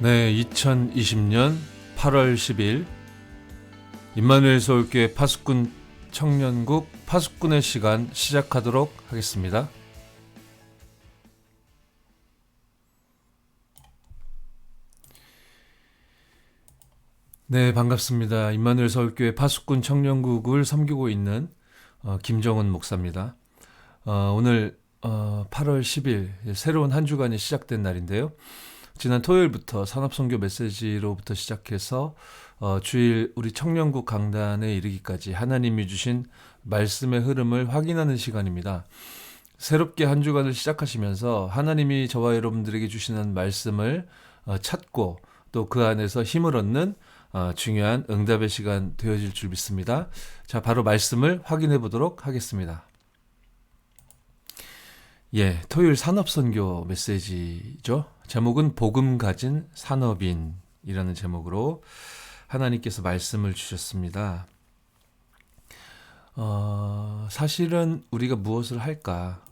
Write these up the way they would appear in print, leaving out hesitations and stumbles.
네, 2020년 8월 10일 임마누엘 서울교회 파수꾼 청년국 파수꾼의 시간 시작하도록 하겠습니다. 네, 반갑습니다. 임마누엘 서울교회 파수꾼 청년국을 섬기고 있는 김정은 목사입니다. 오늘 8월 10일 새로운 한 주간이 시작된 날인데요. 지난 토요일부터 산업선교 메시지로부터 시작해서 주일 우리 청년국 강단에 이르기까지 하나님이 주신 말씀의 흐름을 확인하는 시간입니다. 새롭게 한 주간을 시작하시면서 하나님이 저와 여러분들에게 주시는 말씀을 찾고 또 그 안에서 힘을 얻는 중요한 응답의 시간 되어질 줄 믿습니다. 자, 바로 말씀을 확인해 보도록 하겠습니다. 토요일 산업선교 메시지죠. 제목은 복음 가진 산업인이라는 제목으로 하나님께서 말씀을 주셨습니다. 사실은 우리가 무엇을 할까,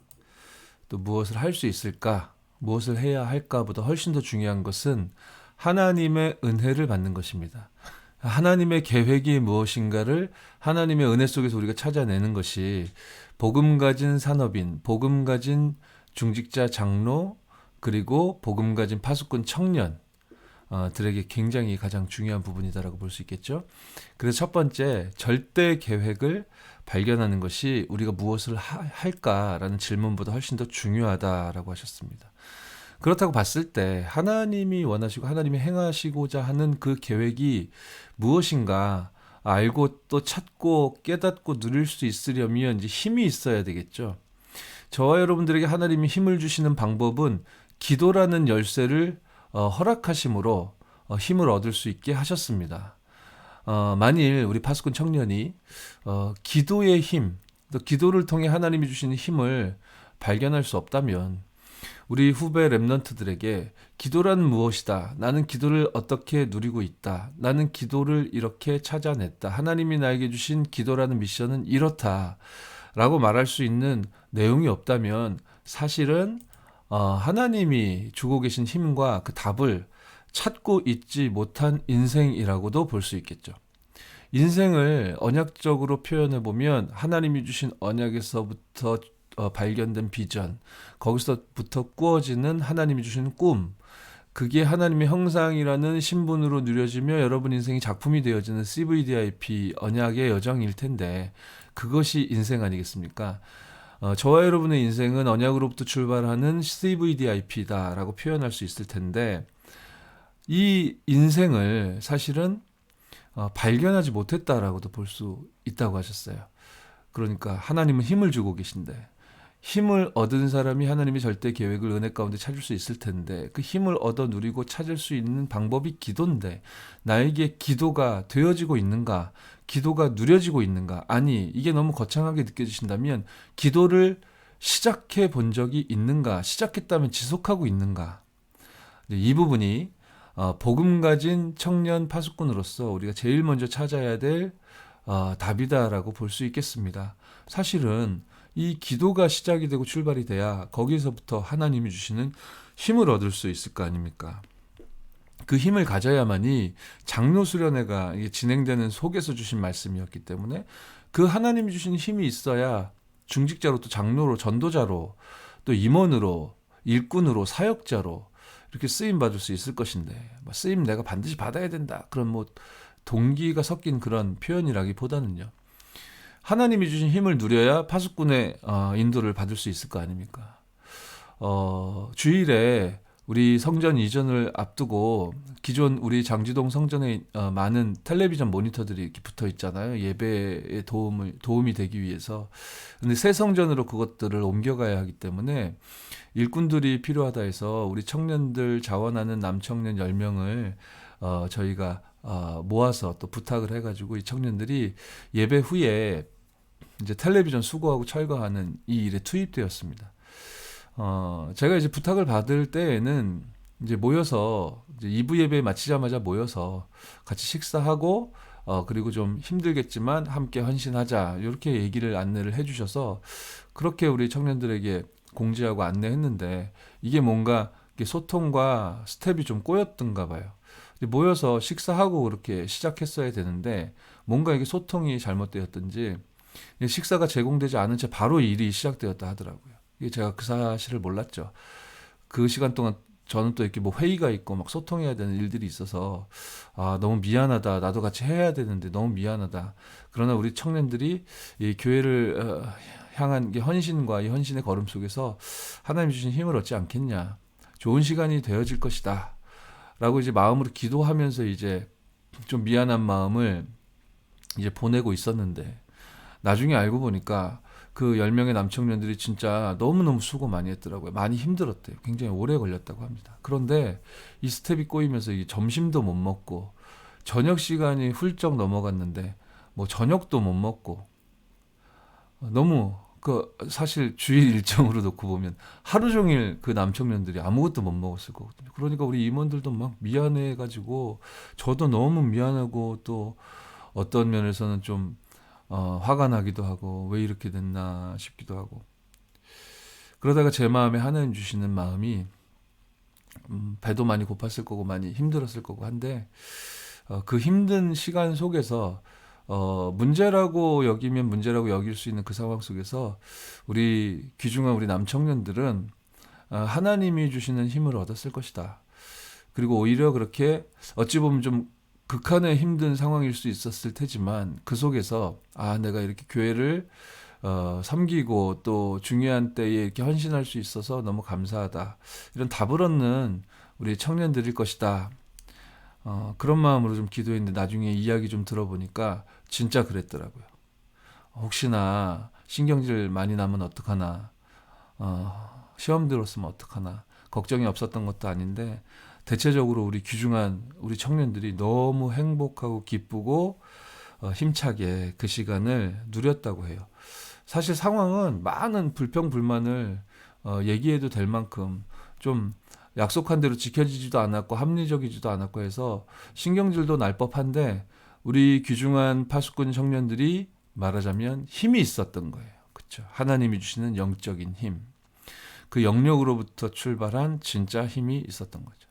또 무엇을 할 수 있을까, 무엇을 해야 할까보다 훨씬 더 중요한 것은 하나님의 은혜를 받는 것입니다. 하나님의 계획이 무엇인가를 하나님의 은혜 속에서 우리가 찾아내는 것이 복음 가진 산업인, 복음 가진 중직자 장로, 그리고 복음 가진 파수꾼 청년 들에게 굉장히 가장 중요한 부분이다라고 볼 수 있겠죠. 그래서 첫 번째, 절대 계획을 발견하는 것이 우리가 무엇을 할까라는 질문보다 훨씬 더 중요하다라고 하셨습니다. 그렇다고 봤을 때 하나님이 원하시고 하나님이 행하시고자 하는 그 계획이 무엇인가 알고 또 찾고 깨닫고 누릴 수 있으려면 이제 힘이 있어야 되겠죠. 저와 여러분들에게 하나님이 힘을 주시는 방법은 기도라는 열쇠를 허락하심으로 힘을 얻을 수 있게 하셨습니다. 만일 우리 파수꾼 청년이 기도의 힘, 또 기도를 통해 하나님이 주시는 힘을 발견할 수 없다면 우리 후배 랩런트들에게 기도란 무엇이다. 나는 기도를 어떻게 누리고 있다. 나는 기도를 이렇게 찾아냈다. 하나님이 나에게 주신 기도라는 미션은 이렇다. 라고 말할 수 있는 내용이 없다면 사실은 하나님이 주고 계신 힘과 그 답을 찾고 있지 못한 인생이라고도 볼 수 있겠죠. 인생을 언약적으로 표현해 보면 하나님이 주신 언약에서부터 발견된 비전, 거기서부터 꾸어지는 하나님이 주신 꿈, 그게 하나님의 형상이라는 신분으로 누려지며 여러분 인생이 작품이 되어지는 CVDIP 언약의 여정일 텐데 그것이 인생 아니겠습니까? 저와 여러분의 인생은 언약으로부터 출발하는 CVDIP다라고 표현할 수 있을 텐데 이 인생을 사실은 발견하지 못했다라고도 볼 수 있다고 하셨어요. 그러니까 하나님은 힘을 주고 계신데 힘을 얻은 사람이 하나님의 절대 계획을 은혜 가운데 찾을 수 있을 텐데 그 힘을 얻어 누리고 찾을 수 있는 방법이 기도인데 나에게 기도가 되어지고 있는가? 기도가 누려지고 있는가? 아니, 이게 너무 거창하게 느껴지신다면 기도를 시작해 본 적이 있는가? 시작했다면 지속하고 있는가? 이 부분이 복음 가진 청년 파수꾼으로서 우리가 제일 먼저 찾아야 될 답이다라고 볼 수 있겠습니다. 사실은 이 기도가 시작이 되고 출발이 돼야 거기서부터 하나님이 주시는 힘을 얻을 수 있을 거 아닙니까? 그 힘을 가져야만이 장로 수련회가 진행되는 속에서 주신 말씀이었기 때문에 그 하나님이 주신 힘이 있어야 중직자로 또 장로로 전도자로 또 임원으로 일꾼으로 사역자로 이렇게 쓰임 받을 수 있을 것인데 쓰임 내가 반드시 받아야 된다. 그런 동기가 섞인 그런 표현이라기보다는요. 하나님이 주신 힘을 누려야 파수꾼의 인도를 받을 수 있을 거 아닙니까? 주일에 우리 성전 이전을 앞두고 기존 우리 장지동 성전에 많은 텔레비전 모니터들이 이렇게 붙어 있잖아요. 예배에 도움이 되기 위해서. 근데 새 성전으로 그것들을 옮겨가야 하기 때문에 일꾼들이 필요하다 해서 우리 청년들 자원하는 남청년 10명을 저희가 모아서 또 부탁을 해가지고 이 청년들이 예배 후에 이제 텔레비전 수거하고 철거하는 이 일에 투입되었습니다. 제가 이제 부탁을 받을 때에는 이제 모여서 이제 2부 예배 마치자마자 모여서 같이 식사하고 그리고 좀 힘들겠지만 함께 헌신하자 이렇게 안내를 해주셔서 그렇게 우리 청년들에게 공지하고 안내했는데 이게 뭔가 이게 소통과 스텝이 좀 꼬였던가 봐요. 모여서 식사하고 그렇게 시작했어야 되는데 뭔가 이게 소통이 잘못되었든지 식사가 제공되지 않은 채 바로 일이 시작되었다 하더라고요. 이게 제가 그 사실을 몰랐죠. 그 시간 동안 저는 또 이렇게 뭐 회의가 있고 막 소통해야 되는 일들이 있어서 너무 미안하다. 나도 같이 해야 되는데 너무 미안하다. 그러나 우리 청년들이 이 교회를 향한 게 헌신과 이 헌신의 걸음 속에서 하나님 주신 힘을 얻지 않겠냐. 좋은 시간이 되어질 것이다. 라고 이제 마음으로 기도하면서 이제 좀 미안한 마음을 이제 보내고 있었는데 나중에 알고 보니까 그 10명의 남청년들이 진짜 너무너무 수고 많이 했더라고요. 많이 힘들었대요. 굉장히 오래 걸렸다고 합니다. 그런데 이 스텝이 꼬이면서 이게 점심도 못 먹고 저녁 시간이 훌쩍 넘어갔는데 뭐 저녁도 못 먹고 너무 그 사실 주일 일정으로 놓고 보면 하루 종일 그 남청년들이 아무것도 못 먹었을 거거든요. 그러니까 우리 임원들도 막 미안해가지고 저도 너무 미안하고 또 어떤 면에서는 좀 화가 나기도 하고 왜 이렇게 됐나 싶기도 하고 그러다가 제 마음에 하나님 주시는 마음이 배도 많이 고팠을 거고 많이 힘들었을 거고 한데 그 힘든 시간 속에서 문제라고 여기면 문제라고 여길 수 있는 그 상황 속에서 우리 귀중한 우리 남청년들은 하나님이 주시는 힘을 얻었을 것이다. 그리고 오히려 그렇게 어찌 보면 좀 극한의 힘든 상황일 수 있었을 테지만 그 속에서 내가 이렇게 교회를 섬기고 또 중요한 때에 이렇게 헌신할 수 있어서 너무 감사하다. 이런 답을 얻는 우리 청년들일 것이다. 그런 마음으로 좀 기도했는데 나중에 이야기 좀 들어보니까 진짜 그랬더라고요. 혹시나 신경질 많이 나면 어떡하나, 시험 들었으면 어떡하나, 걱정이 없었던 것도 아닌데 대체적으로 우리 귀중한 우리 청년들이 너무 행복하고 기쁘고 힘차게 그 시간을 누렸다고 해요. 사실 상황은 많은 불평불만을 얘기해도 될 만큼 좀 약속한 대로 지켜지지도 않았고 합리적이지도 않았고 해서 신경질도 날 법한데 우리 귀중한 파수꾼 청년들이 말하자면 힘이 있었던 거예요. 그렇죠? 하나님이 주시는 영적인 힘. 그 영역으로부터 출발한 진짜 힘이 있었던 거죠.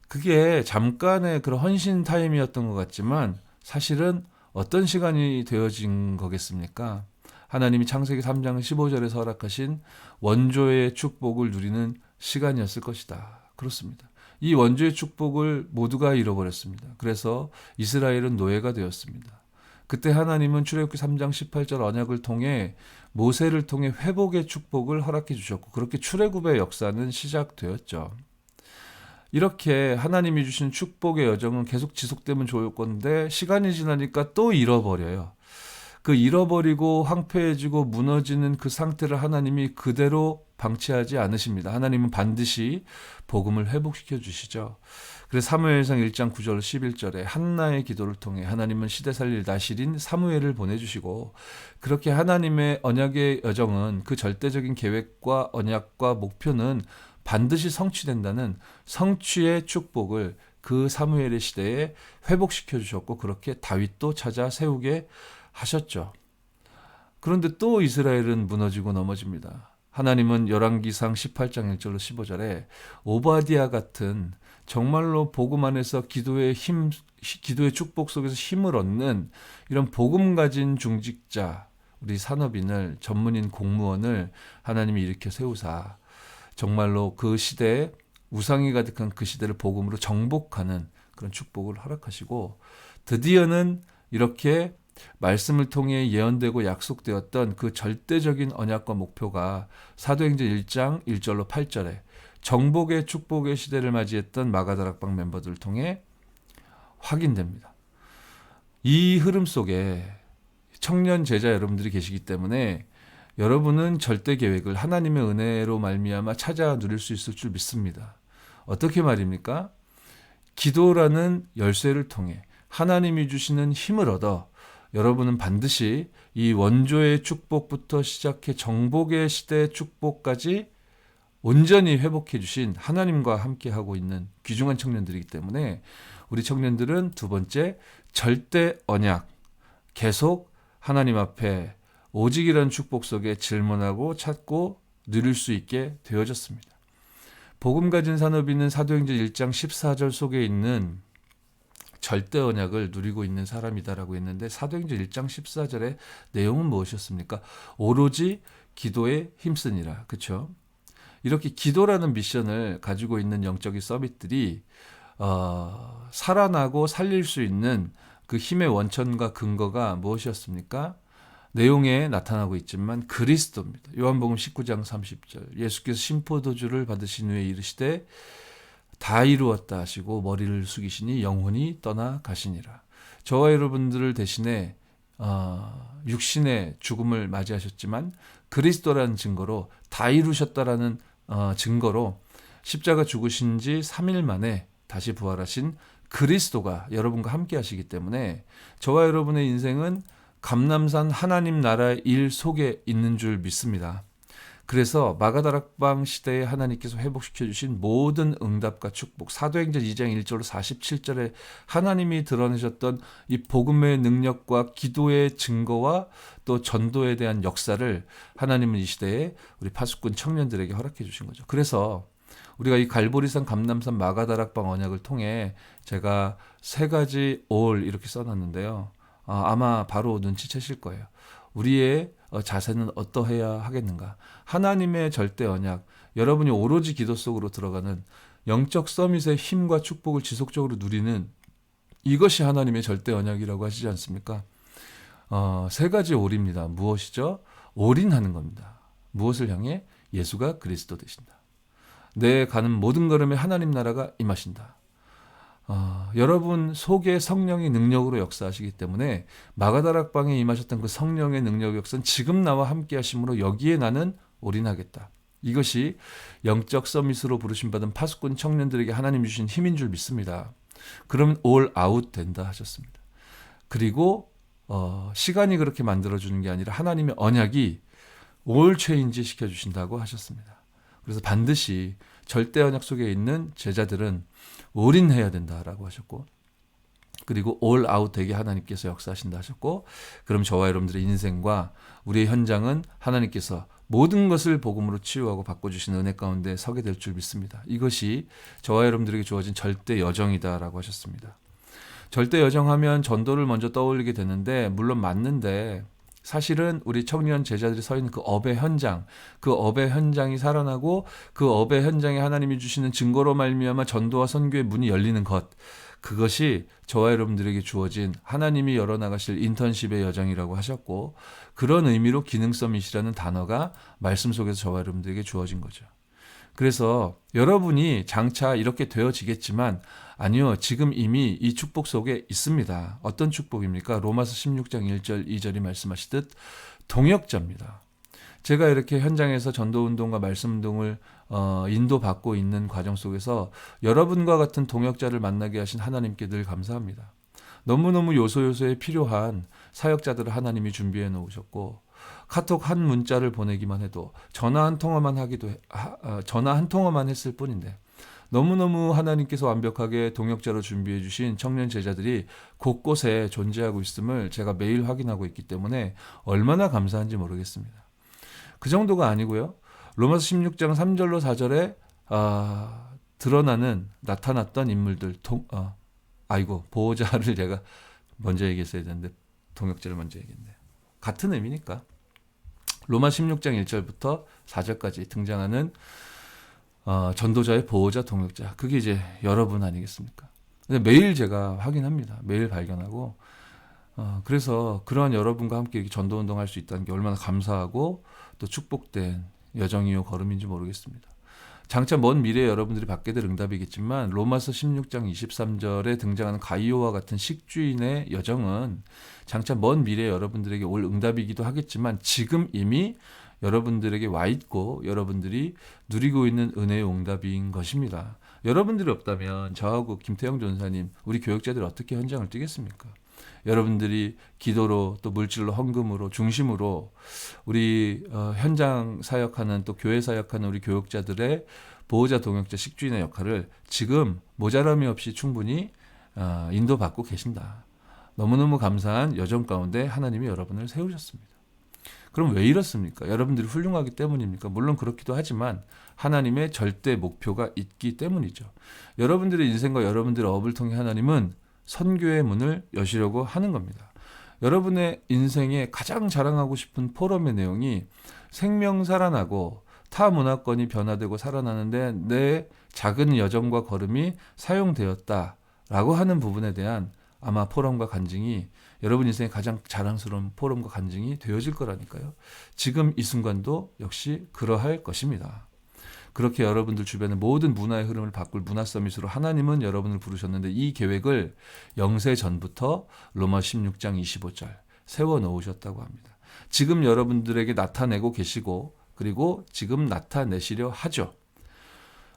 그게 잠깐의 그런 헌신 타임이었던 것 같지만 사실은 어떤 시간이 되어진 거겠습니까? 하나님이 창세기 3장 15절에서 허락하신 원조의 축복을 누리는 시간이었을 것이다. 그렇습니다. 이 원조의 축복을 모두가 잃어버렸습니다. 그래서 이스라엘은 노예가 되었습니다. 그때 하나님은 출애굽기 3장 18절 언약을 통해 모세를 통해 회복의 축복을 허락해 주셨고 그렇게 출애굽의 역사는 시작되었죠. 이렇게 하나님이 주신 축복의 여정은 계속 지속되면 좋을 건데 시간이 지나니까 또 잃어버려요. 그 잃어버리고 황폐해지고 무너지는 그 상태를 하나님이 그대로 방치하지 않으십니다. 하나님은 반드시 복음을 회복시켜 주시죠. 그래서 사무엘상 1장 9절 11절에 한나의 기도를 통해 하나님은 시대 살릴 나실인 사무엘을 보내주시고 그렇게 하나님의 언약의 여정은 그 절대적인 계획과 언약과 목표는 반드시 성취된다는 성취의 축복을 그 사무엘의 시대에 회복시켜 주셨고 그렇게 다윗도 찾아 세우게 하셨죠. 그런데 또 이스라엘은 무너지고 넘어집니다. 하나님은 열왕기상 18장 1절로 15절에 오바디아 같은 정말로 복음 안에서 기도의 축복 속에서 힘을 얻는 이런 복음 가진 중직자, 우리 산업인을 전문인 공무원을 하나님이 일으켜 세우사 정말로 그 시대에 우상이 가득한 그 시대를 복음으로 정복하는 그런 축복을 허락하시고 드디어는 이렇게 말씀을 통해 예언되고 약속되었던 그 절대적인 언약과 목표가 사도행전 1장 1절로 8절에 정복의 축복의 시대를 맞이했던 마가다락방 멤버들을 통해 확인됩니다. 이 흐름 속에 청년 제자 여러분들이 계시기 때문에 여러분은 절대 계획을 하나님의 은혜로 말미암아 찾아 누릴 수 있을 줄 믿습니다. 어떻게 말입니까? 기도라는 열쇠를 통해 하나님이 주시는 힘을 얻어 여러분은 반드시 이 원조의 축복부터 시작해 정복의 시대의 축복까지 온전히 회복해 주신 하나님과 함께하고 있는 귀중한 청년들이기 때문에 우리 청년들은 두 번째 절대 언약, 계속 하나님 앞에 오직이라는 축복 속에 질문하고 찾고 누릴 수 있게 되어졌습니다. 복음 가진 산업인은 사도행전 1장 14절 속에 있는 절대 언약을 누리고 있는 사람이다라고 했는데 사도행전 1장 14절의 내용은 무엇이었습니까? 오로지 기도에 힘쓰니라. 그렇죠? 이렇게 기도라는 미션을 가지고 있는 영적인 서밋들이 살아나고 살릴 수 있는 그 힘의 원천과 근거가 무엇이었습니까? 내용에 나타나고 있지만 그리스도입니다. 요한복음 19장 30절 예수께서 신포도주를 받으신 후에 이르시되 다 이루었다 하시고 머리를 숙이시니 영혼이 떠나 가시니라. 저와 여러분들을 대신에 육신의 죽음을 맞이하셨지만 그리스도라는 증거로 다 이루셨다라는 증거로 십자가 죽으신 지 3일 만에 다시 부활하신 그리스도가 여러분과 함께 하시기 때문에 저와 여러분의 인생은 감람산 하나님 나라의 일 속에 있는 줄 믿습니다. 그래서 마가다락방 시대에 하나님께서 회복시켜 주신 모든 응답과 축복, 사도행전 2장 1절로 47절에 하나님이 드러내셨던 이 복음의 능력과 기도의 증거와 또 전도에 대한 역사를 하나님은 이 시대에 우리 파수꾼 청년들에게 허락해 주신 거죠. 그래서 우리가 이 갈보리산, 감람산, 마가다락방 언약을 통해 제가 3가지 올 이렇게 써놨는데요. 아마 바로 눈치채실 거예요. 우리의 자세는 어떠해야 하겠는가? 하나님의 절대 언약, 여러분이 오로지 기도 속으로 들어가는 영적 서밋의 힘과 축복을 지속적으로 누리는 이것이 하나님의 절대 언약이라고 하시지 않습니까? 3가지 올입니다. 무엇이죠? 올인하는 겁니다. 무엇을 향해? 예수가 그리스도 되신다. 내 가는 모든 걸음에 하나님 나라가 임하신다. 여러분 속에 성령의 능력으로 역사하시기 때문에 마가다락방에 임하셨던 그 성령의 능력 역사는 지금 나와 함께 하심으로 여기에 나는 올인하겠다. 이것이 영적 서밋으로 부르심받은 파수꾼 청년들에게 하나님 주신 힘인 줄 믿습니다. 그럼 올 아웃 된다 하셨습니다. 그리고 시간이 그렇게 만들어주는 게 아니라 하나님의 언약이 올 체인지 시켜주신다고 하셨습니다. 그래서 반드시 절대 언약 속에 있는 제자들은 올인해야 된다라고 하셨고, 그리고 올 아웃 되게 하나님께서 역사하신다 하셨고, 그럼 저와 여러분들의 인생과 우리의 현장은 하나님께서 모든 것을 복음으로 치유하고 바꿔주시는 은혜 가운데 서게 될 줄 믿습니다. 이것이 저와 여러분들에게 주어진 절대 여정이다라고 하셨습니다. 절대 여정하면 전도를 먼저 떠올리게 되는데 물론 맞는데 사실은 우리 청년 제자들이 서 있는 그 업의 현장, 그 업의 현장이 살아나고 그 업의 현장에 하나님이 주시는 증거로 말미암아 전도와 선교의 문이 열리는 것, 그것이 저와 여러분들에게 주어진 하나님이 열어나가실 인턴십의 여정이라고 하셨고, 그런 의미로 기능서밋이라는 단어가 말씀 속에서 저와 여러분들에게 주어진 거죠. 그래서 여러분이 장차 이렇게 되어지겠지만 아니요, 지금 이미 이 축복 속에 있습니다. 어떤 축복입니까? 로마서 16장 1절 2절이 말씀하시듯 동역자입니다. 제가 이렇게 현장에서 전도운동과 말씀운동을 인도받고 있는 과정 속에서 여러분과 같은 동역자를 만나게 하신 하나님께 늘 감사합니다. 너무너무 요소요소에 필요한 사역자들을 하나님이 준비해 놓으셨고, 카톡 한 문자를 보내기만 해도 전화 한 통화만 했을 뿐인데 너무너무 하나님께서 완벽하게 동역자로 준비해 주신 청년 제자들이 곳곳에 존재하고 있음을 제가 매일 확인하고 있기 때문에 얼마나 감사한지 모르겠습니다. 그 정도가 아니고요. 로마서 16장 3절로 4절에 나타났던 인물들, 보호자를 제가 먼저 얘기했어야 되는데 동역자를 먼저 얘기했네요. 같은 의미니까. 로마 16장 1절부터 4절까지 등장하는 전도자의 보호자, 동역자, 그게 이제 여러분 아니겠습니까? 근데 매일 제가 확인합니다. 매일 발견하고, 그래서 그러한 여러분과 함께 이렇게 전도운동 할 수 있다는 게 얼마나 감사하고 또 축복된 여정이요 걸음인지 모르겠습니다. 장차 먼 미래에 여러분들이 받게 될 응답이겠지만 로마서 16장 23절에 등장하는 가이오와 같은 식주인의 여정은 장차 먼 미래에 여러분들에게 올 응답이기도 하겠지만 지금 이미 여러분들에게 와 있고 여러분들이 누리고 있는 은혜의 응답인 것입니다. 여러분들이 없다면 저하고 김태형 전사님, 우리 교역자들이 어떻게 현장을 뛰겠습니까? 여러분들이 기도로 또 물질로 헌금으로 중심으로 우리 현장 사역하는 또 교회 사역하는 우리 교역자들의 보호자, 동역자, 식주인의 역할을 지금 모자람이 없이 충분히 인도받고 계신다. 너무너무 감사한 여정 가운데 하나님이 여러분을 세우셨습니다. 그럼 왜 이렇습니까? 여러분들이 훌륭하기 때문입니까? 물론 그렇기도 하지만 하나님의 절대 목표가 있기 때문이죠. 여러분들의 인생과 여러분들의 업을 통해 하나님은 선교의 문을 여시려고 하는 겁니다. 여러분의 인생에 가장 자랑하고 싶은 포럼의 내용이 생명 살아나고 타 문화권이 변화되고 살아나는데 내 작은 여정과 걸음이 사용되었다라고 하는 부분에 대한 아마 포럼과 간증이 여러분 인생의 가장 자랑스러운 포럼과 간증이 되어질 거라니까요. 지금 이 순간도 역시 그러할 것입니다. 그렇게 여러분들 주변의 모든 문화의 흐름을 바꿀 문화 서밋으로 하나님은 여러분을 부르셨는데 이 계획을 영세 전부터 로마 16장 25절 세워놓으셨다고 합니다. 지금 여러분들에게 나타내고 계시고 그리고 지금 나타내시려 하죠.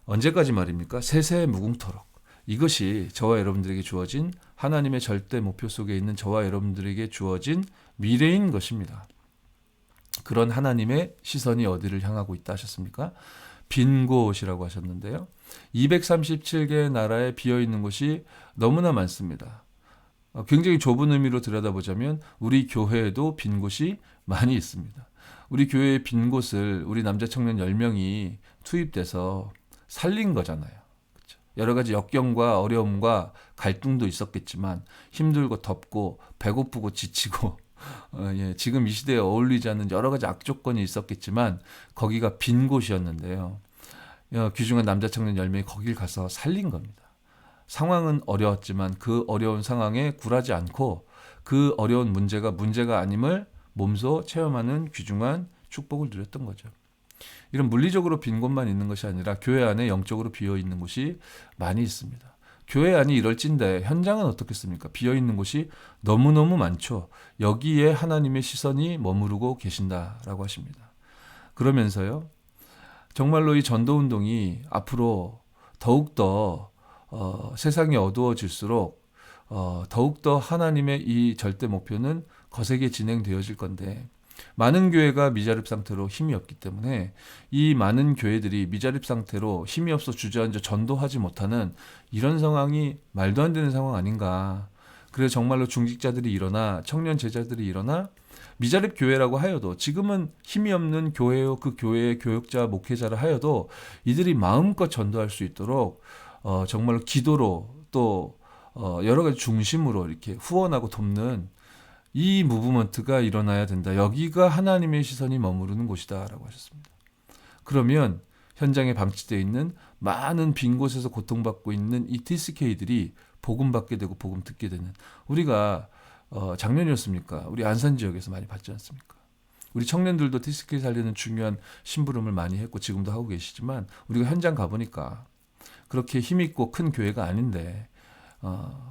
언제까지 말입니까? 세세 무궁토록. 이것이 저와 여러분들에게 주어진 하나님의 절대 목표 속에 있는 저와 여러분들에게 주어진 미래인 것입니다. 그런 하나님의 시선이 어디를 향하고 있다 하셨습니까? 빈 곳이라고 하셨는데요. 237개의 나라에 비어있는 곳이 너무나 많습니다. 굉장히 좁은 의미로 들여다보자면 우리 교회에도 빈 곳이 많이 있습니다. 우리 교회의 빈 곳을 우리 남자 청년 10명이 투입돼서 살린 거잖아요. 그렇죠? 여러 가지 역경과 어려움과 갈등도 있었겠지만 힘들고 덥고 배고프고 지치고 지금 이 시대에 어울리지 않는 여러 가지 악조건이 있었겠지만 거기가 빈 곳이었는데요. 귀중한 남자 청년 10명이 거길 가서 살린 겁니다. 상황은 어려웠지만 그 어려운 상황에 굴하지 않고 그 어려운 문제가 아님을 몸소 체험하는 귀중한 축복을 누렸던 거죠. 이런 물리적으로 빈 곳만 있는 것이 아니라 교회 안에 영적으로 비어 있는 곳이 많이 있습니다. 교회 안이 이럴진데 현장은 어떻겠습니까? 비어 있는 곳이 너무너무 많죠. 여기에 하나님의 시선이 머무르고 계신다라고 하십니다. 그러면서요. 정말로 이 전도운동이 앞으로 더욱더 세상이 어두워질수록 더욱더 하나님의 이 절대 목표는 거세게 진행되어질 건데 많은 교회가 미자립 상태로 힘이 없기 때문에 이 많은 교회들이 미자립 상태로 힘이 없어 주저앉아 전도하지 못하는 이런 상황이 말도 안 되는 상황 아닌가. 그래서 정말로 중직자들이 일어나 청년 제자들이 일어나 미자립 교회라고 하여도 지금은 힘이 없는 교회요 그 교회의 교육자 목회자를 하여도 이들이 마음껏 전도할 수 있도록 정말로 기도로 또 여러 가지 중심으로 이렇게 후원하고 돕는 이 무브먼트가 일어나야 된다. 여기가 하나님의 시선이 머무르는 곳이다라고 하셨습니다. 그러면 현장에 방치되어 있는 많은 빈 곳에서 고통받고 있는 이 TSK들이 복음 받게 되고 복음 듣게 되는 우리가 작년이었습니까? 우리 안산 지역에서 많이 받지 않습니까? 우리 청년들도 TSK 살리는 중요한 심부름을 많이 했고 지금도 하고 계시지만 우리가 현장 가보니까 그렇게 힘있고 큰 교회가 아닌데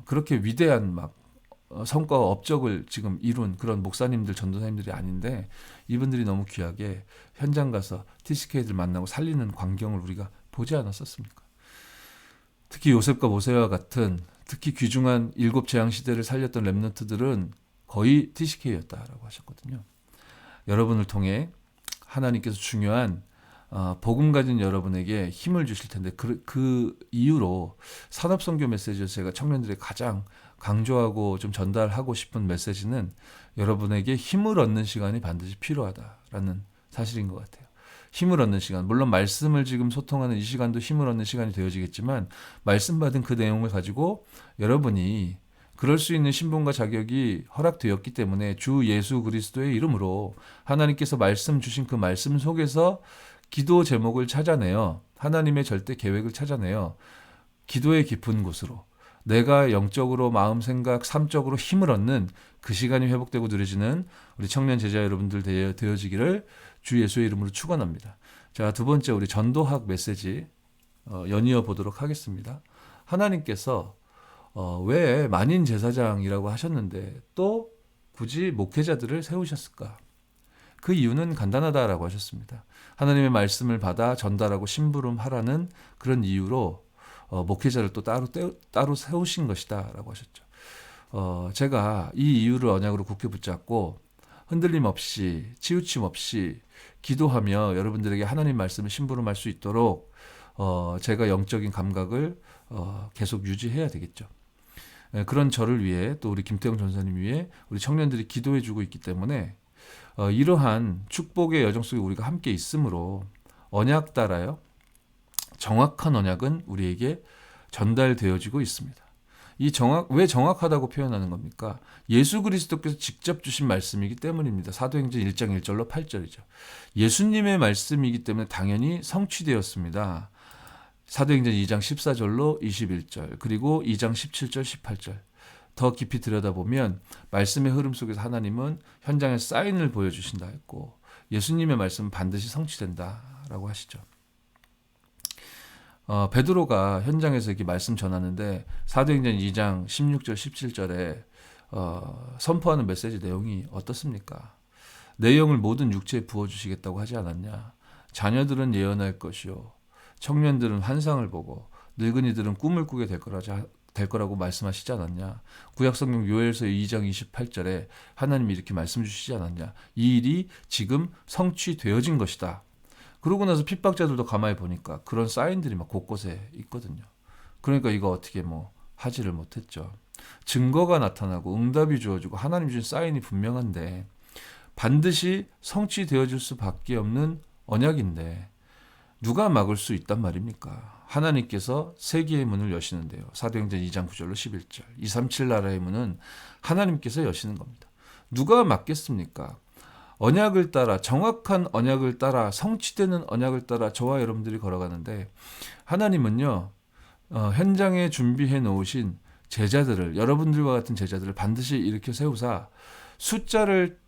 그렇게 위대한 막 성과와 업적을 지금 이룬 그런 목사님들, 전도사님들이 아닌데 이분들이 너무 귀하게 현장 가서 TCK들 만나고 살리는 광경을 우리가 보지 않았었습니까? 특히 요셉과 모세와 같은 특히 귀중한 일곱 재앙 시대를 살렸던 렘넌트들은 거의 TCK였다라고 하셨거든요. 여러분을 통해 하나님께서 중요한 복음 가진 여러분에게 힘을 주실 텐데 그 이유로 산업선교 메시지에서 제가 청년들에게 가장 강조하고 좀 전달하고 싶은 메시지는 여러분에게 힘을 얻는 시간이 반드시 필요하다라는 사실인 것 같아요. 힘을 얻는 시간. 물론 말씀을 지금 소통하는 이 시간도 힘을 얻는 시간이 되어지겠지만 말씀 받은 그 내용을 가지고 여러분이 그럴 수 있는 신분과 자격이 허락되었기 때문에 주 예수 그리스도의 이름으로 하나님께서 말씀 주신 그 말씀 속에서 기도 제목을 찾아내어 하나님의 절대 계획을 찾아내어 기도의 깊은 곳으로 내가 영적으로 마음, 생각, 삶적으로 힘을 얻는 그 시간이 회복되고 누려지는 우리 청년 제자 여러분들 되어지기를 주 예수의 이름으로 축원합니다. 자, 두 번째 우리 전도학 메시지 연이어 보도록 하겠습니다. 하나님께서 왜 만인 제사장이라고 하셨는데 또 굳이 목회자들을 세우셨을까? 그 이유는 간단하다라고 하셨습니다. 하나님의 말씀을 받아 전달하고 심부름하라는 그런 이유로 목회자를 또 따로 세우신 것이다라고 하셨죠. 제가 이 이유를 언약으로 굳게 붙잡고 흔들림 없이 치우침 없이 기도하며 여러분들에게 하나님 말씀을 심부름할 수 있도록 제가 영적인 감각을 계속 유지해야 되겠죠. 그런 저를 위해 또 우리 김태형 전사님 위해 우리 청년들이 기도해주고 있기 때문에 이러한 축복의 여정 속에 우리가 함께 있으므로 언약 따라요. 정확한 언약은 우리에게 전달되어지고 있습니다. 왜 정확하다고 표현하는 겁니까? 예수 그리스도께서 직접 주신 말씀이기 때문입니다. 사도행전 1장 1절로 8절이죠. 예수님의 말씀이기 때문에 당연히 성취되었습니다. 사도행전 2장 14절로 21절, 그리고 2장 17절, 18절. 더 깊이 들여다보면 말씀의 흐름 속에서 하나님은 현장에 사인을 보여주신다 했고, 예수님의 말씀은 반드시 성취된다라고 하시죠. 베드로가 현장에서 이렇게 말씀 전하는데 사도행전 2장 16절 17절에 선포하는 메시지 내용이 어떻습니까? 내 영을 모든 육체에 부어주시겠다고 하지 않았냐? 자녀들은 예언할 것이요, 청년들은 환상을 보고 늙은이들은 꿈을 꾸게 될 거라고 말씀하시지 않았냐? 구약성경 요엘서 2장 28절에 하나님이 이렇게 말씀 주시지 않았냐? 이 일이 지금 성취되어진 것이다. 그러고 나서 핍박자들도 가만히 보니까 그런 사인들이 막 곳곳에 있거든요. 그러니까 이거 어떻게 하지를 못했죠. 증거가 나타나고 응답이 주어지고 하나님 주신 사인이 분명한데 반드시 성취되어질 수밖에 없는 언약인데 누가 막을 수 있단 말입니까? 하나님께서 세계의 문을 여시는데요. 사도행전 2장 9절로 11절. 237 나라의 문은 하나님께서 여시는 겁니다. 누가 막겠습니까? 언약을 따라, 정확한 언약을 따라, 성취되는 언약을 따라 저와 여러분들이 걸어가는데 하나님은요, 현장에 준비해 놓으신 제자들을, 여러분들과 같은 제자들을 반드시 일으켜 세우사 숫자를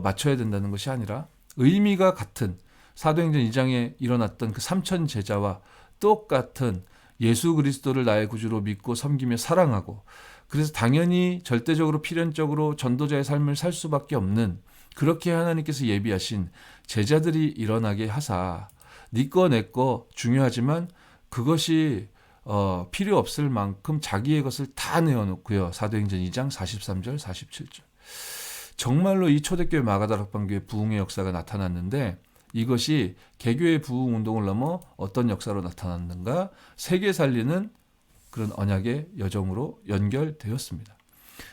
맞춰야 된다는 것이 아니라 의미가 같은 사도행전 2장에 일어났던 그 3천 제자와 똑같은 예수 그리스도를 나의 구주로 믿고 섬기며 사랑하고, 그래서 당연히 절대적으로 필연적으로 전도자의 삶을 살 수밖에 없는, 그렇게 하나님께서 예비하신 제자들이 일어나게 하사 네 거 내 거 중요하지만 그것이 필요 없을 만큼 자기의 것을 다 내어놓고요. 사도행전 2장 43절 47절. 정말로 이 초대교회 마가다락방교회 부흥의 역사가 나타났는데 이것이 개교의 부흥 운동을 넘어 어떤 역사로 나타났는가? 세계 살리는 그런 언약의 여정으로 연결되었습니다.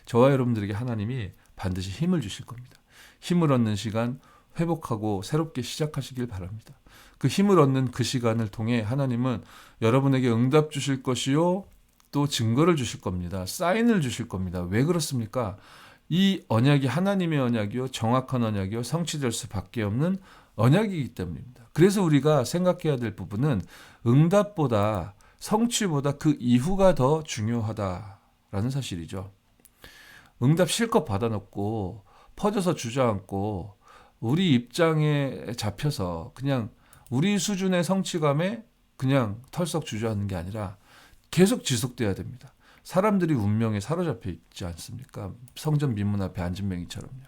저와 여러분들에게 하나님이 반드시 힘을 주실 겁니다. 힘을 얻는 시간 회복하고 새롭게 시작하시길 바랍니다. 그 힘을 얻는 그 시간을 통해 하나님은 여러분에게 응답 주실 것이요, 또 증거를 주실 겁니다. 사인을 주실 겁니다. 왜 그렇습니까? 이 언약이 하나님의 언약이요, 정확한 언약이요, 성취될 수밖에 없는 언약이기 때문입니다. 그래서 우리가 생각해야 될 부분은 응답보다, 성취보다 그 이후가 더 중요하다라는 사실이죠. 응답 실컷 받아놓고 퍼져서 주저앉고 우리 입장에 잡혀서 그냥 우리 수준의 성취감에 그냥 털썩 주저앉는 게 아니라 계속 지속돼야 됩니다. 사람들이 운명에 사로잡혀 있지 않습니까? 성전 민문 앞에 앉은 맹이처럼요.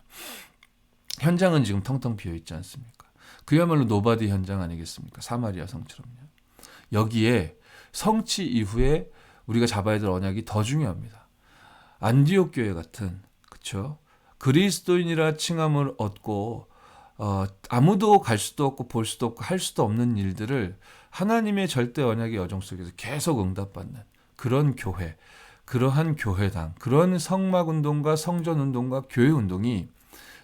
현장은 지금 텅텅 비어 있지 않습니까? 그야말로 노바디 현장 아니겠습니까? 사마리아 성처럼요. 여기에 성취 이후에 우리가 잡아야 될 언약이 더 중요합니다. 안디옥 교회 같은, 그렇죠? 그리스도인이라 칭함을 얻고 아무도 갈 수도 없고 볼 수도 없고 할 수도 없는 일들을 하나님의 절대 언약의 여정 속에서 계속 응답받는 그런 교회, 그러한 교회당, 그런 성막운동과 성전운동과 교회운동이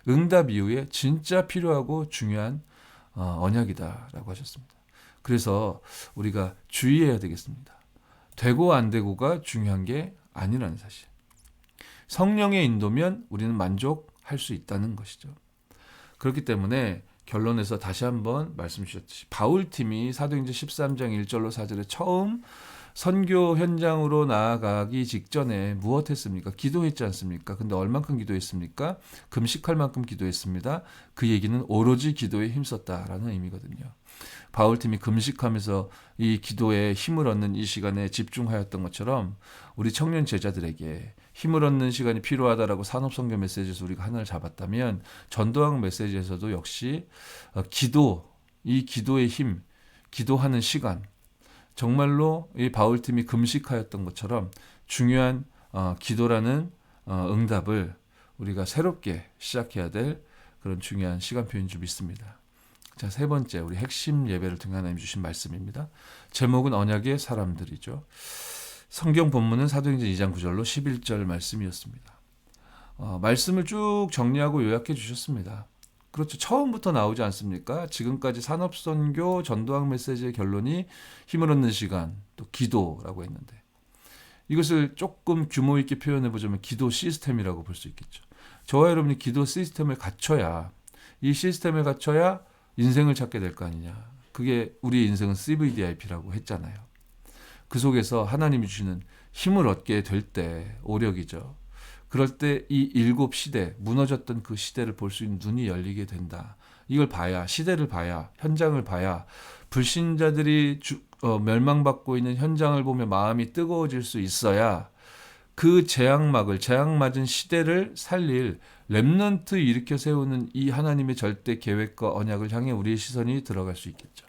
응답 이후에 진짜 필요하고 중요한 언약이다라고 하셨습니다. 그래서 우리가 주의해야 되겠습니다. 되고 안 되고가 중요한 게 아니라는 사실. 성령의 인도면 우리는 만족할 수 있다는 것이죠. 그렇기 때문에 결론에서 다시 한번 말씀 주셨듯이 바울팀이 사도행전 13장 1절로 4절에 처음 선교 현장으로 나아가기 직전에 무엇 했습니까? 기도했지 않습니까? 근데 얼만큼 기도했습니까? 금식할 만큼 기도했습니다. 그 얘기는 오로지 기도에 힘썼다라는 의미거든요. 바울팀이 금식하면서 이 기도에 힘을 얻는 이 시간에 집중하였던 것처럼 우리 청년 제자들에게 힘을 얻는 시간이 필요하다라고 산업선교 메시지에서 우리가 하나를 잡았다면 전도학 메시지에서도 역시 이 기도의 힘, 기도하는 시간, 정말로 이 바울팀이 금식하였던 것처럼 중요한 기도라는 응답을 우리가 새롭게 시작해야 될 그런 중요한 시간표인 줄 믿습니다. 자, 세 번째, 우리 핵심 예배를 통해 하나님 주신 말씀입니다. 제목은 언약의 사람들이죠. 성경 본문은 사도행전 2장 9절로 11절 말씀이었습니다. 말씀을 쭉 정리하고 요약해 주셨습니다. 그렇죠. 처음부터 나오지 않습니까? 지금까지 산업선교 전도학 메시지의 결론이 힘을 얻는 시간, 또 기도라고 했는데 이것을 조금 규모 있게 표현해 보자면 기도 시스템이라고 볼 수 있겠죠. 저와 여러분이 기도 시스템을 갖춰야 이 시스템을 갖춰야 인생을 찾게 될 거 아니냐. 그게 우리의 인생은 CVDIP라고 했잖아요. 그 속에서 하나님이 주시는 힘을 얻게 될 때 오력이죠. 그럴 때 이 일곱 시대, 무너졌던 그 시대를 볼 수 있는 눈이 열리게 된다. 이걸 봐야, 시대를 봐야, 현장을 봐야 불신자들이 멸망받고 있는 현장을 보며 마음이 뜨거워질 수 있어야 그 재앙 맞은 시대를 살릴 렘넌트 일으켜 세우는 이 하나님의 절대 계획과 언약을 향해 우리의 시선이 들어갈 수 있겠죠.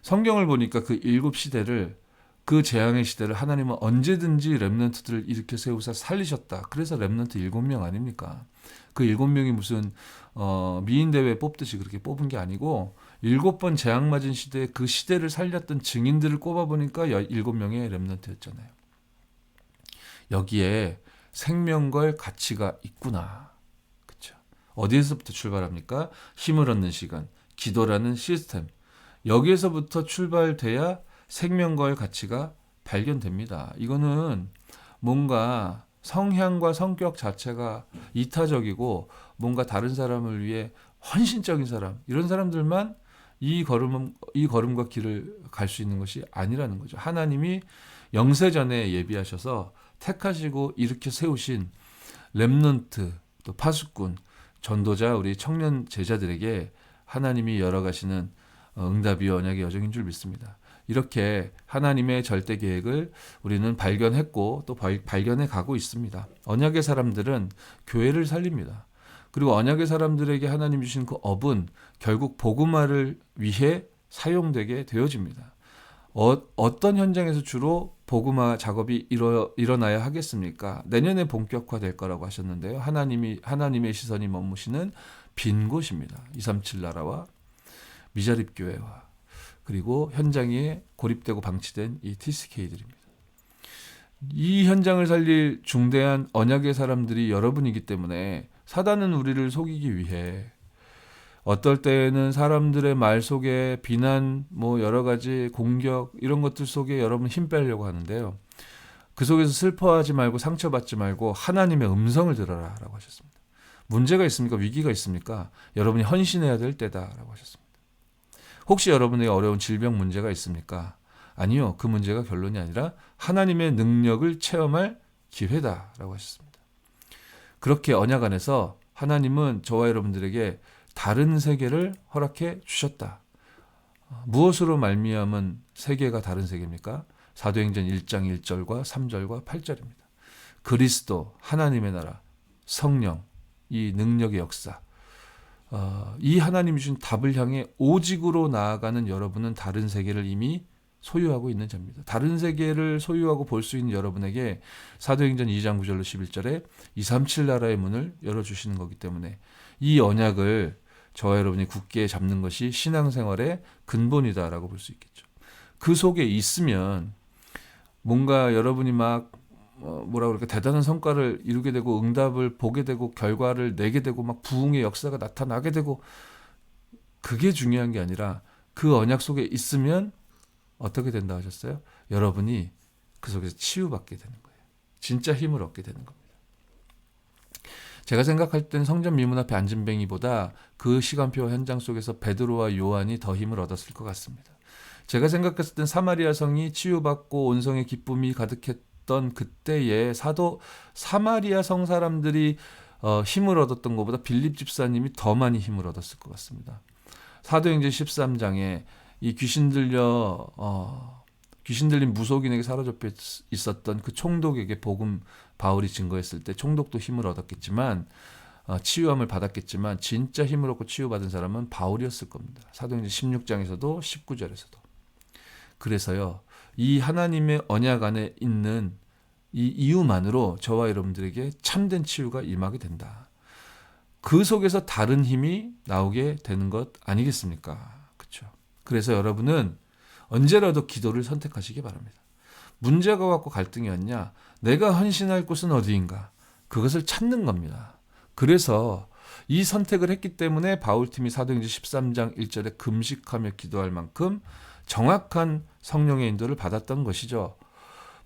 성경을 보니까 그 일곱 시대를 그 재앙의 시대를 하나님은 언제든지 렘넌트들을 일으켜 세우사 살리셨다. 그래서 렘넌트 7명 아닙니까? 그 7명이 무슨 미인 대회 뽑듯이 그렇게 뽑은 게 아니고 7번 재앙 맞은 시대에 그 시대를 살렸던 증인들을 꼽아보니까 7명의 렘넌트였잖아요. 여기에 생명걸 가치가 있구나. 그렇죠? 어디에서부터 출발합니까? 힘을 얻는 시간, 기도라는 시스템. 여기에서부터 출발돼야 생명과의 가치가 발견됩니다. 이거는 뭔가 성향과 성격 자체가 이타적이고 뭔가 다른 사람을 위해 헌신적인 사람, 이런 사람들만 이 걸음과 길을 갈 수 있는 것이 아니라는 거죠. 하나님이 영세전에 예비하셔서 택하시고 일으켜 세우신 렘넌트, 또 파수꾼, 전도자, 우리 청년 제자들에게 하나님이 열어가시는 응답이 언약의 여정인 줄 믿습니다. 이렇게 하나님의 절대 계획을 우리는 발견했고 또 발견해 가고 있습니다. 언약의 사람들은 교회를 살립니다. 그리고 언약의 사람들에게 하나님 주신 그 업은 결국 복음화를 위해 사용되게 되어집니다. 어떤 현장에서 주로 복음화 작업이 일어나야 하겠습니까? 내년에 본격화될 거라고 하셨는데요. 하나님의 시선이 머무시는 빈 곳입니다. 237 나라와 미자립 교회와 그리고 현장에 고립되고 방치된 이 TCK들입니다. 이 현장을 살릴 중대한 언약의 사람들이 여러분이기 때문에 사단은 우리를 속이기 위해 어떨 때에는 사람들의 말 속에 비난, 여러 가지 공격 이런 것들 속에 여러분 힘 빼려고 하는데요. 그 속에서 슬퍼하지 말고 상처받지 말고 하나님의 음성을 들어라 라고 하셨습니다. 문제가 있습니까? 위기가 있습니까? 여러분이 헌신해야 될 때다라고 하셨습니다. 혹시 여러분에게 어려운 질병 문제가 있습니까? 아니요. 그 문제가 결론이 아니라 하나님의 능력을 체험할 기회다라고 하셨습니다. 그렇게 언약 안에서 하나님은 저와 여러분들에게 다른 세계를 허락해 주셨다. 무엇으로 말미암은 세계가 다른 세계입니까? 사도행전 1장 1절과 3절과 8절입니다. 그리스도, 하나님의 나라, 성령, 이 능력의 역사, 이 하나님이 주신 답을 향해 오직으로 나아가는 여러분은 다른 세계를 이미 소유하고 있는 자입니다. 다른 세계를 소유하고 볼 수 있는 여러분에게 사도행전 2장 9절로 11절에 237 나라의 문을 열어주시는 거기 때문에 이 언약을 저와 여러분이 굳게 잡는 것이 신앙생활의 근본이다라고 볼 수 있겠죠. 그 속에 있으면 뭔가 여러분이 막 대단한 성과를 이루게 되고 응답을 보게 되고 결과를 내게 되고 막 부흥의 역사가 나타나게 되고 그게 중요한 게 아니라 그 언약 속에 있으면 어떻게 된다 하셨어요? 여러분이 그 속에서 치유받게 되는 거예요. 진짜 힘을 얻게 되는 겁니다. 제가 생각할 땐 성전 미문 앞에 앉은 뱅이보다 그 시간표 현장 속에서 베드로와 요한이 더 힘을 얻었을 것 같습니다. 제가 생각했을 땐 사마리아 성이 치유받고 온성의 기쁨이 가득했던 그때에 사마리아 성 사람들이 힘을 얻었던 것보다 빌립 집사님이 더 많이 힘을 얻었을 것 같습니다. 사도행전 13장에 이 귀신 들린 무속인에게 사로잡혀 있었던 그 총독에게 복음 바울이 증거했을 때 총독도 힘을 얻었겠지만 치유함을 받았겠지만 진짜 힘을 얻고 치유받은 사람은 바울이었을 겁니다. 사도행전 16장에서도 19절에서도. 그래서요. 이 하나님의 언약 안에 있는 이 이유만으로 저와 여러분들에게 참된 치유가 임하게 된다. 그 속에서 다른 힘이 나오게 되는 것 아니겠습니까? 그렇죠. 그래서 여러분은 언제라도 기도를 선택하시기 바랍니다. 문제가 갖고 갈등이 왔냐? 내가 헌신할 곳은 어디인가? 그것을 찾는 겁니다. 그래서 이 선택을 했기 때문에 바울팀이 사도행전 13장 1절에 금식하며 기도할 만큼 정확한 성령의 인도를 받았던 것이죠.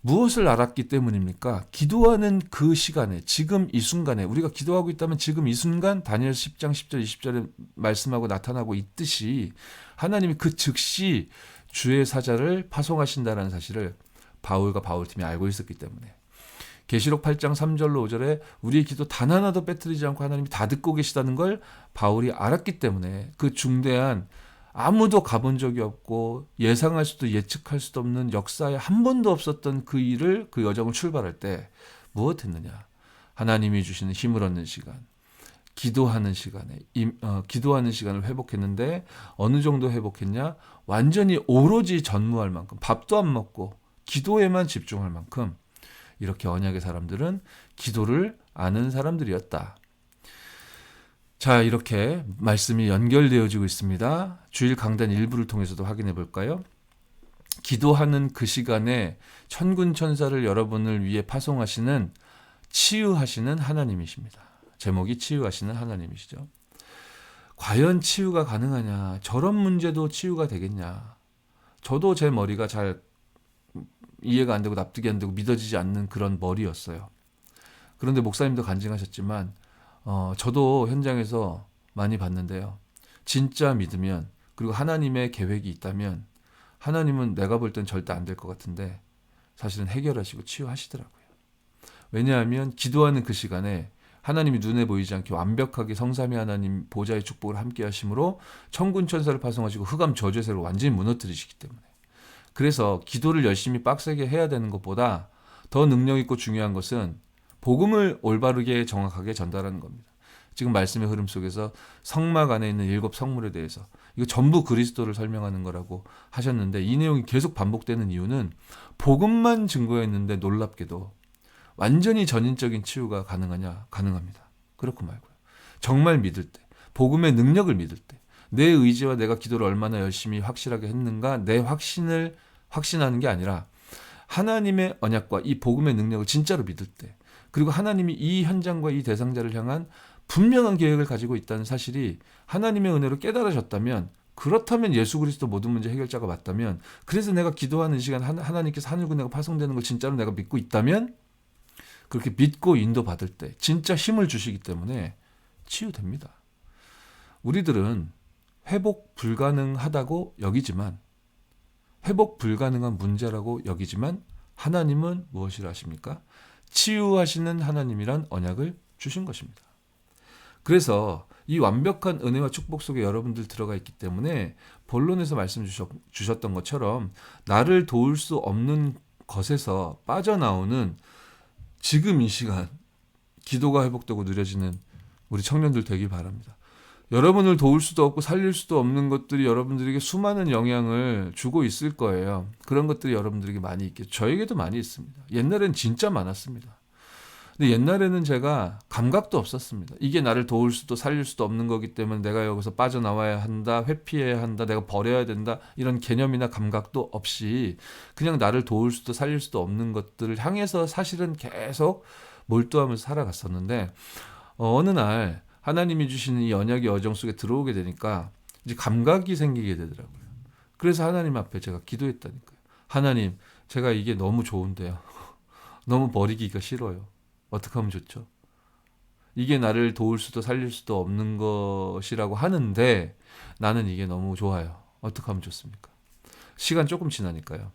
무엇을 알았기 때문입니까? 기도하는 그 시간에, 지금 이 순간에, 우리가 기도하고 있다면 지금 이 순간 다니엘 10장 10절 20절에 말씀하고 나타나고 있듯이 하나님이 그 즉시 주의 사자를 파송하신다는 사실을 바울과 바울팀이 알고 있었기 때문에, 계시록 8장 3절로 5절에 우리의 기도 단 하나도 빼뜨리지 않고 하나님이 다 듣고 계시다는 걸 바울이 알았기 때문에 그 중대한, 아무도 가본 적이 없고 예상할 수도 예측할 수도 없는, 역사에 한 번도 없었던 그 일을, 그 여정을 출발할 때 무엇했느냐? 하나님이 주시는 힘을 얻는 시간, 기도하는 시간에 기도하는 시간을 회복했는데, 어느 정도 회복했냐? 완전히 오로지 전무할 만큼, 밥도 안 먹고 기도에만 집중할 만큼 이렇게 언약의 사람들은 기도를 아는 사람들이었다. 자, 이렇게 말씀이 연결되어지고 있습니다. 주일 강단 일부를 통해서도 확인해 볼까요? 기도하는 그 시간에 천군 천사를 여러분을 위해 파송하시는, 치유하시는 하나님이십니다. 제목이 치유하시는 하나님이시죠. 과연 치유가 가능하냐? 저런 문제도 치유가 되겠냐? 저도 제 머리가 잘 이해가 안 되고 납득이 안 되고 믿어지지 않는 그런 머리였어요. 그런데 목사님도 간증하셨지만 저도 현장에서 많이 봤는데요. 진짜 믿으면, 그리고 하나님의 계획이 있다면 하나님은 내가 볼 땐 절대 안 될 것 같은데 사실은 해결하시고 치유하시더라고요. 왜냐하면 기도하는 그 시간에 하나님이 눈에 보이지 않게 완벽하게 성삼위 하나님 보좌의 축복을 함께 하심으로 천군 천사를 파송하시고 흑암 저주세를 완전히 무너뜨리시기 때문에, 그래서 기도를 열심히 빡세게 해야 되는 것보다 더 능력 있고 중요한 것은 복음을 올바르게 정확하게 전달하는 겁니다. 지금 말씀의 흐름 속에서 성막 안에 있는 7 성물에 대해서 이거 전부 그리스도를 설명하는 거라고 하셨는데, 이 내용이 계속 반복되는 이유는 복음만 증거했는데 놀랍게도 완전히 전인적인 치유가 가능하냐? 가능합니다. 그렇고 말고요. 정말 믿을 때, 복음의 능력을 믿을 때, 내 의지와 내가 기도를 얼마나 열심히 확실하게 했는가, 내 확신을 확신하는 게 아니라 하나님의 언약과 이 복음의 능력을 진짜로 믿을 때, 그리고 하나님이 이 현장과 이 대상자를 향한 분명한 계획을 가지고 있다는 사실이 하나님의 은혜로 깨달아졌다면, 그렇다면 예수 그리스도 모든 문제 해결자가 맞다면, 그래서 내가 기도하는 시간 하나님께서 하늘군대가 파송되는 걸 진짜로 내가 믿고 있다면, 그렇게 믿고 인도받을 때 진짜 힘을 주시기 때문에 치유됩니다. 우리들은 회복 불가능하다고 여기지만, 회복 불가능한 문제라고 여기지만, 하나님은 무엇이라 하십니까? 치유하시는 하나님이란 언약을 주신 것입니다. 그래서 이 완벽한 은혜와 축복 속에 여러분들 들어가 있기 때문에 본론에서 말씀 주셨던 것처럼 나를 도울 수 없는 것에서 빠져나오는 지금 이 시간, 기도가 회복되고 누려지는 우리 청년들 되길 바랍니다. 여러분을 도울 수도 없고 살릴 수도 없는 것들이 여러분들에게 수많은 영향을 주고 있을 거예요. 그런 것들이 여러분들에게 많이 있겠죠. 저에게도 많이 있습니다. 옛날엔 진짜 많았습니다. 근데 옛날에는 제가 감각도 없었습니다. 이게 나를 도울 수도 살릴 수도 없는 거기 때문에 내가 여기서 빠져나와야 한다, 회피해야 한다, 내가 버려야 된다, 이런 개념이나 감각도 없이 그냥 나를 도울 수도 살릴 수도 없는 것들을 향해서 사실은 계속 몰두하면서 살아갔었는데, 어느 날 하나님이 주시는 이 언약의 여정 속에 들어오게 되니까 이제 감각이 생기게 되더라고요. 그래서 하나님 앞에 제가 기도했다니까요. 하나님, 제가 이게 너무 좋은데요. 너무 버리기가 싫어요. 어떻게 하면 좋죠? 이게 나를 도울 수도 살릴 수도 없는 것이라고 하는데 나는 이게 너무 좋아요. 어떻게 하면 좋습니까? 시간 조금 지나니까요.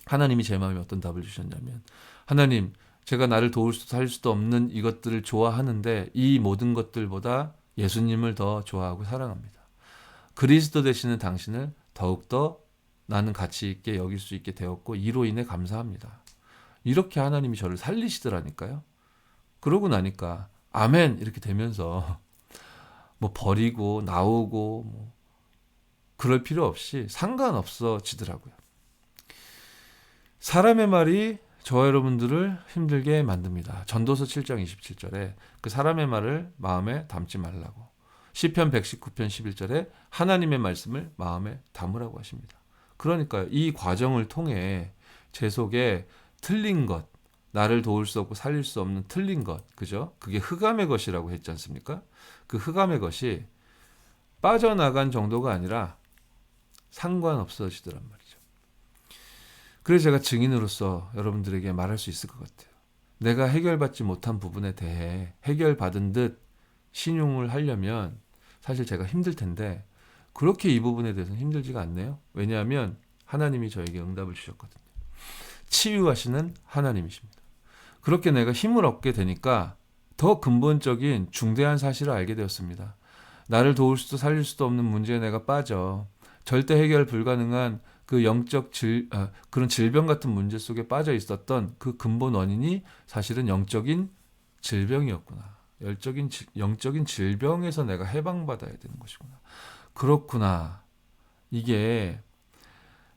하나님이 제 마음에 어떤 답을 주셨냐면, 하나님, 제가 나를 도울 수도 살릴 수도 없는 이것들을 좋아하는데 이 모든 것들보다 예수님을 더 좋아하고 사랑합니다. 그리스도 되시는 당신을 더욱더 나는 가치 있게 여길 수 있게 되었고 이로 인해 감사합니다. 이렇게 하나님이 저를 살리시더라니까요. 그러고 나니까 아멘 이렇게 되면서 뭐 버리고 나오고 뭐 그럴 필요 없이 상관없어지더라고요. 사람의 말이 저와 여러분들을 힘들게 만듭니다. 전도서 7장 27절에 그 사람의 말을 마음에 담지 말라고, 시편 119편 11절에 하나님의 말씀을 마음에 담으라고 하십니다. 그러니까요, 이 과정을 통해 제 속에 틀린 것, 나를 도울 수 없고 살릴 수 없는 틀린 것, 그죠? 그게 흑암의 것이라고 했지 않습니까? 그 흑암의 것이 빠져나간 정도가 아니라 상관없어지더란 말이죠. 그래서 제가 증인으로서 여러분들에게 말할 수 있을 것 같아요. 내가 해결받지 못한 부분에 대해 해결받은 듯 신용을 하려면 사실 제가 힘들 텐데 그렇게 이 부분에 대해서는 힘들지가 않네요. 왜냐하면 하나님이 저에게 응답을 주셨거든요. 치유하시는 하나님이십니다. 그렇게 내가 힘을 얻게 되니까 더 근본적인 중대한 사실을 알게 되었습니다. 나를 도울 수도 살릴 수도 없는 문제에 내가 빠져 절대 해결 불가능한 그 그런 질병 같은 문제 속에 빠져 있었던 그 근본 원인이 사실은 영적인 질병이었구나. 영적인 질병에서 내가 해방받아야 되는 것이구나. 그렇구나. 이게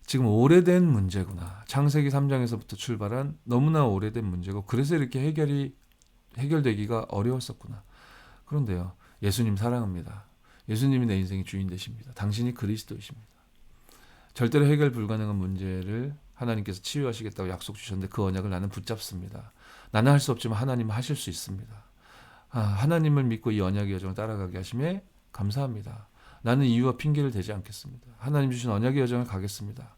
지금 오래된 문제구나. 창세기 3장에서부터 출발한 너무나 오래된 문제고 그래서 이렇게 해결되기가 어려웠었구나. 그런데요. 예수님 사랑합니다. 예수님이 내 인생의 주인 되십니다. 당신이 그리스도이십니다. 절대로 해결 불가능한 문제를 하나님께서 치유하시겠다고 약속 주셨는데 그 언약을 나는 붙잡습니다. 나는 할 수 없지만 하나님은 하실 수 있습니다. 하나님을 믿고 이 언약의 여정을 따라가게 하심에 감사합니다. 나는 이유와 핑계를 대지 않겠습니다. 하나님 주신 언약의 여정을 가겠습니다.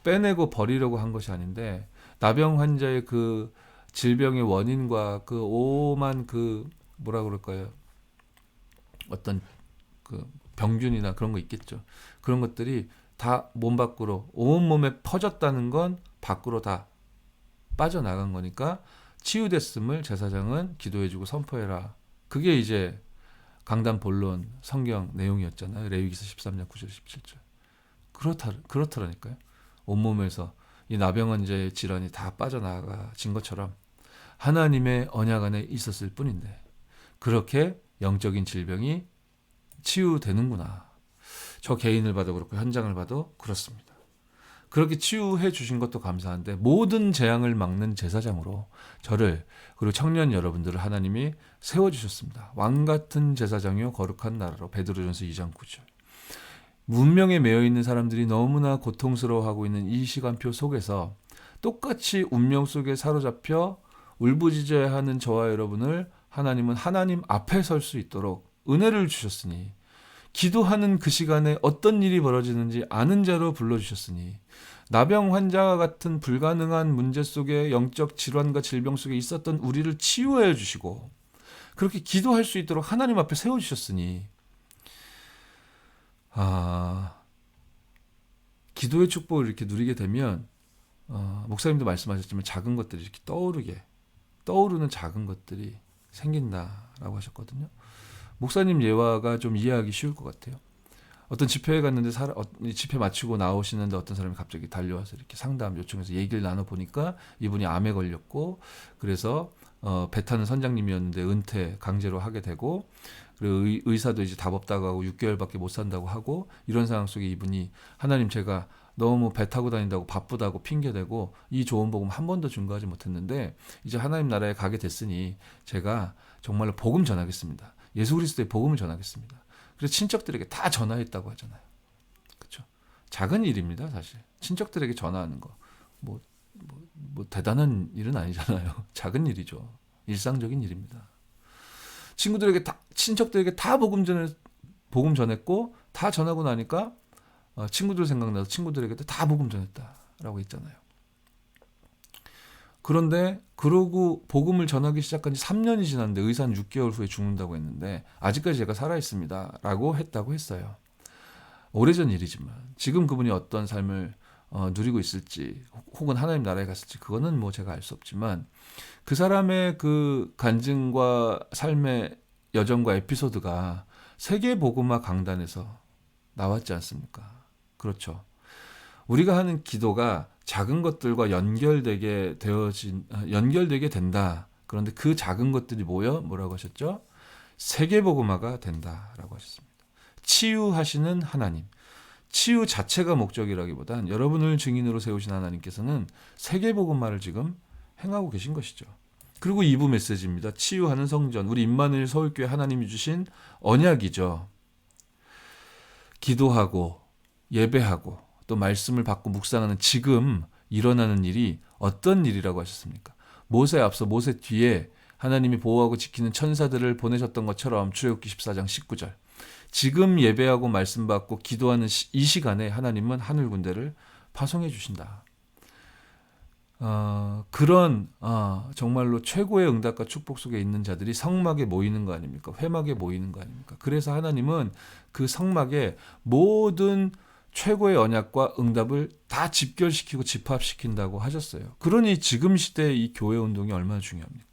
빼내고 버리려고 한 것이 아닌데 나병 환자의 그 질병의 원인과 그 오만 그 뭐라 그럴까요? 어떤 그 병균이나 그런 거 있겠죠. 그런 것들이 다 몸 밖으로 온몸에 퍼졌다는 건 밖으로 다 빠져나간 거니까 치유됐음을 제사장은 기도해주고 선포해라. 그게 이제 강단 본론 성경 내용이었잖아요. 레위기서 13장 9절 17절. 그렇더라니까요. 온몸에서 이 나병 환자의 질환이 다 빠져나가진 것처럼 하나님의 언약 안에 있었을 뿐인데 그렇게 영적인 질병이 치유되는구나. 저 개인을 봐도 그렇고 현장을 봐도 그렇습니다. 그렇게 치유해 주신 것도 감사한데 모든 재앙을 막는 제사장으로 저를 그리고 청년 여러분들을 하나님이 세워주셨습니다. 왕같은 제사장이요 거룩한 나라로 베드로전서 2장 9절. 문명에 매여 있는 사람들이 너무나 고통스러워하고 있는 이 시간표 속에서 똑같이 운명 속에 사로잡혀 울부짖어야 하는 저와 여러분을 하나님은 하나님 앞에 설 수 있도록 은혜를 주셨으니 기도하는 그 시간에 어떤 일이 벌어지는지 아는 자로 불러주셨으니 나병 환자와 같은 불가능한 문제 속에 영적 질환과 질병 속에 있었던 우리를 치유해 주시고 그렇게 기도할 수 있도록 하나님 앞에 세워주셨으니 기도의 축복을 이렇게 누리게 되면 목사님도 말씀하셨지만 작은 것들이 이렇게 떠오르는 작은 것들이 생긴다라고 하셨거든요. 목사님 예화가 좀 이해하기 쉬울 것 같아요. 어떤 집회에 갔는데 집회 마치고 나오시는데 어떤 사람이 갑자기 달려와서 이렇게 상담 요청해서 얘기를 나눠보니까 이분이 암에 걸렸고 그래서 배 타는 선장님이었는데 은퇴 강제로 하게 되고 그리고 의사도 이제 답 없다고 하고 6개월밖에 못 산다고 하고 이런 상황 속에 이분이 하나님 제가 너무 배 타고 다닌다고 바쁘다고 핑계대고 이 좋은 복음 한 번도 증거하지 못했는데 이제 하나님 나라에 가게 됐으니 제가 정말로 복음 전하겠습니다. 예수 그리스도의 복음을 전하겠습니다. 그래서 친척들에게 다 전화했다고 하잖아요. 그렇죠? 작은 일입니다, 사실. 친척들에게 전화하는 거. 뭐 대단한 일은 아니잖아요. 작은 일이죠. 일상적인 일입니다. 친척들에게 다 복음 전했고 다 전하고 나니까 친구들 생각나서 친구들에게도 다 복음 전했다라고 했잖아요. 그런데 그러고 복음을 전하기 시작한 지 3년이 지났는데 의사는 6개월 후에 죽는다고 했는데 아직까지 제가 살아있습니다 라고 했다고 했어요. 오래전 일이지만 지금 그분이 어떤 삶을 누리고 있을지 혹은 하나님 나라에 갔을지 그거는 뭐 제가 알 수 없지만 그 사람의 그 간증과 삶의 여정과 에피소드가 세계복음화 강단에서 나왔지 않습니까? 그렇죠. 우리가 하는 기도가 작은 것들과 연결되게 된다. 그런데 그 작은 것들이 모여 뭐라고 하셨죠? 세계복음화가 된다라고 하셨습니다. 치유하시는 하나님. 치유 자체가 목적이라기보단 여러분을 증인으로 세우신 하나님께서는 세계복음화를 지금 행하고 계신 것이죠. 그리고 2부 메시지입니다. 치유하는 성전. 우리 임마누엘 서울교회 하나님이 주신 언약이죠. 기도하고 예배하고 또 말씀을 받고 묵상하는 지금 일어나는 일이 어떤 일이라고 하셨습니까? 모세 앞서 모세 뒤에 하나님이 보호하고 지키는 천사들을 보내셨던 것처럼 출애굽기 14장 19절. 지금 예배하고 말씀 받고 기도하는 이 시간에 하나님은 하늘 군대를 파송해 주신다. 그런 정말로 최고의 응답과 축복 속에 있는 자들이 성막에 모이는 거 아닙니까? 회막에 모이는 거 아닙니까? 그래서 하나님은 그 성막에 모든 최고의 언약과 응답을 다 집결시키고 집합시킨다고 하셨어요. 그러니 지금 시대의 이 교회 운동이 얼마나 중요합니까?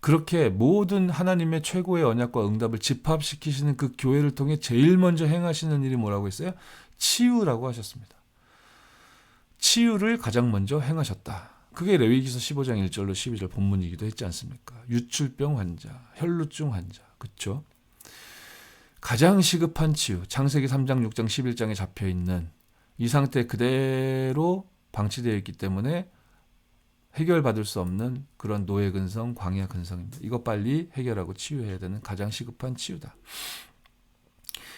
그렇게 모든 하나님의 최고의 언약과 응답을 집합시키시는 그 교회를 통해 제일 먼저 행하시는 일이 뭐라고 했어요? 치유라고 하셨습니다. 치유를 가장 먼저 행하셨다. 그게 레위기서 15장 1절로 12절 본문이기도 했지 않습니까? 유출병 환자, 혈루증 환자, 그렇죠? 가장 시급한 치유, 창세기 3장, 6장, 11장에 잡혀있는 이 상태 그대로 방치되어 있기 때문에 해결받을 수 없는 그런 노예 근성, 광야 근성입니다. 이거 빨리 해결하고 치유해야 되는 가장 시급한 치유다.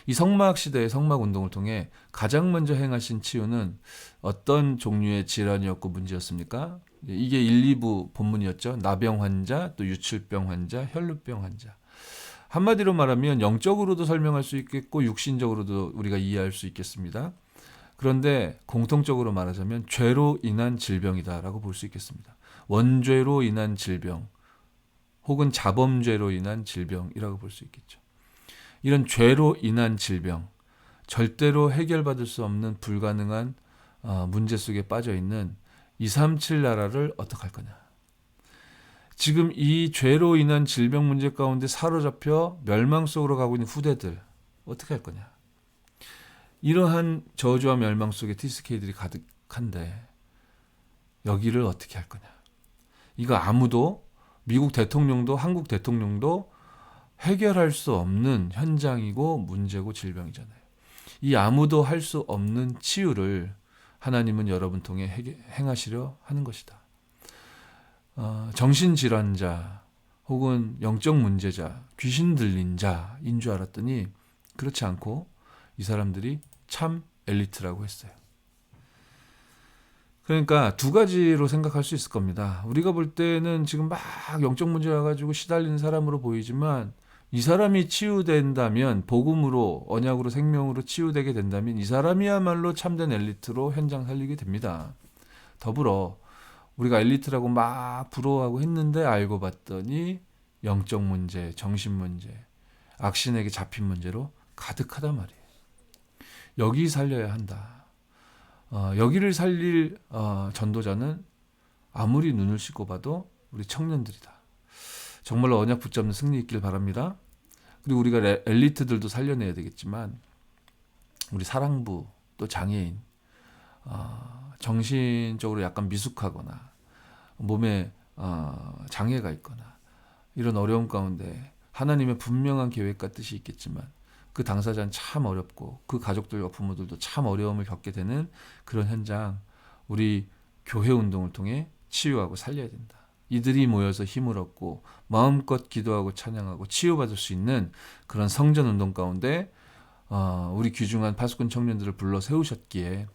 이 성막 시대의 성막 운동을 통해 가장 먼저 행하신 치유는 어떤 종류의 질환이었고 문제였습니까? 이게 1, 2부 본문이었죠. 나병 환자, 또 유출병 환자, 혈루병 환자. 한마디로 말하면 영적으로도 설명할 수 있겠고 육신적으로도 우리가 이해할 수 있겠습니다. 그런데 공통적으로 말하자면 죄로 인한 질병이다라고 볼 수 있겠습니다. 원죄로 인한 질병 혹은 자범죄로 인한 질병이라고 볼 수 있겠죠. 이런 죄로 인한 질병, 절대로 해결받을 수 없는 불가능한 문제 속에 빠져있는 237 나라를 어떻게 할 거냐. 지금 이 죄로 인한 질병 문제 가운데 사로잡혀 멸망 속으로 가고 있는 후대들 어떻게 할 거냐. 이러한 저주와 멸망 속에 TSK들이 가득한데 여기를 어떻게 할 거냐. 이거 아무도 미국 대통령도 한국 대통령도 해결할 수 없는 현장이고 문제고 질병이잖아요. 이 아무도 할 수 없는 치유를 하나님은 여러분 통해 행하시려 하는 것이다. 정신질환자 혹은 영적 문제자, 귀신 들린 자인 줄 알았더니 그렇지 않고 이 사람들이 참 엘리트라고 했어요. 그러니까 두 가지로 생각할 수 있을 겁니다. 우리가 볼 때는 지금 막 영적 문제 와가지고 시달리는 사람으로 보이지만 이 사람이 치유된다면, 복음으로 언약으로 생명으로 치유되게 된다면 이 사람이야말로 참된 엘리트로 현장 살리게 됩니다. 더불어 우리가 엘리트라고 막 부러워하고 했는데 알고 봤더니 영적 문제, 정신 문제, 악신에게 잡힌 문제로 가득하단 말이에요. 여기 살려야 한다. 여기를 살릴 전도자는 아무리 눈을 씻고 봐도 우리 청년들이다. 정말로 언약 붙잡는 승리 있길 바랍니다. 그리고 우리가 엘리트들도 살려내야 되겠지만 우리 사랑부 또 장애인, 정신적으로 약간 미숙하거나 몸에 장애가 있거나 이런 어려움 가운데 하나님의 분명한 계획과 뜻이 있겠지만 그 당사자는 참 어렵고 그 가족들과 부모들도 참 어려움을 겪게 되는 그런 현장, 우리 교회 운동을 통해 치유하고 살려야 된다. 이들이 모여서 힘을 얻고 마음껏 기도하고 찬양하고 치유받을 수 있는 그런 성전 운동 가운데 우리 귀중한 파수꾼 청년들을 불러 세우셨기에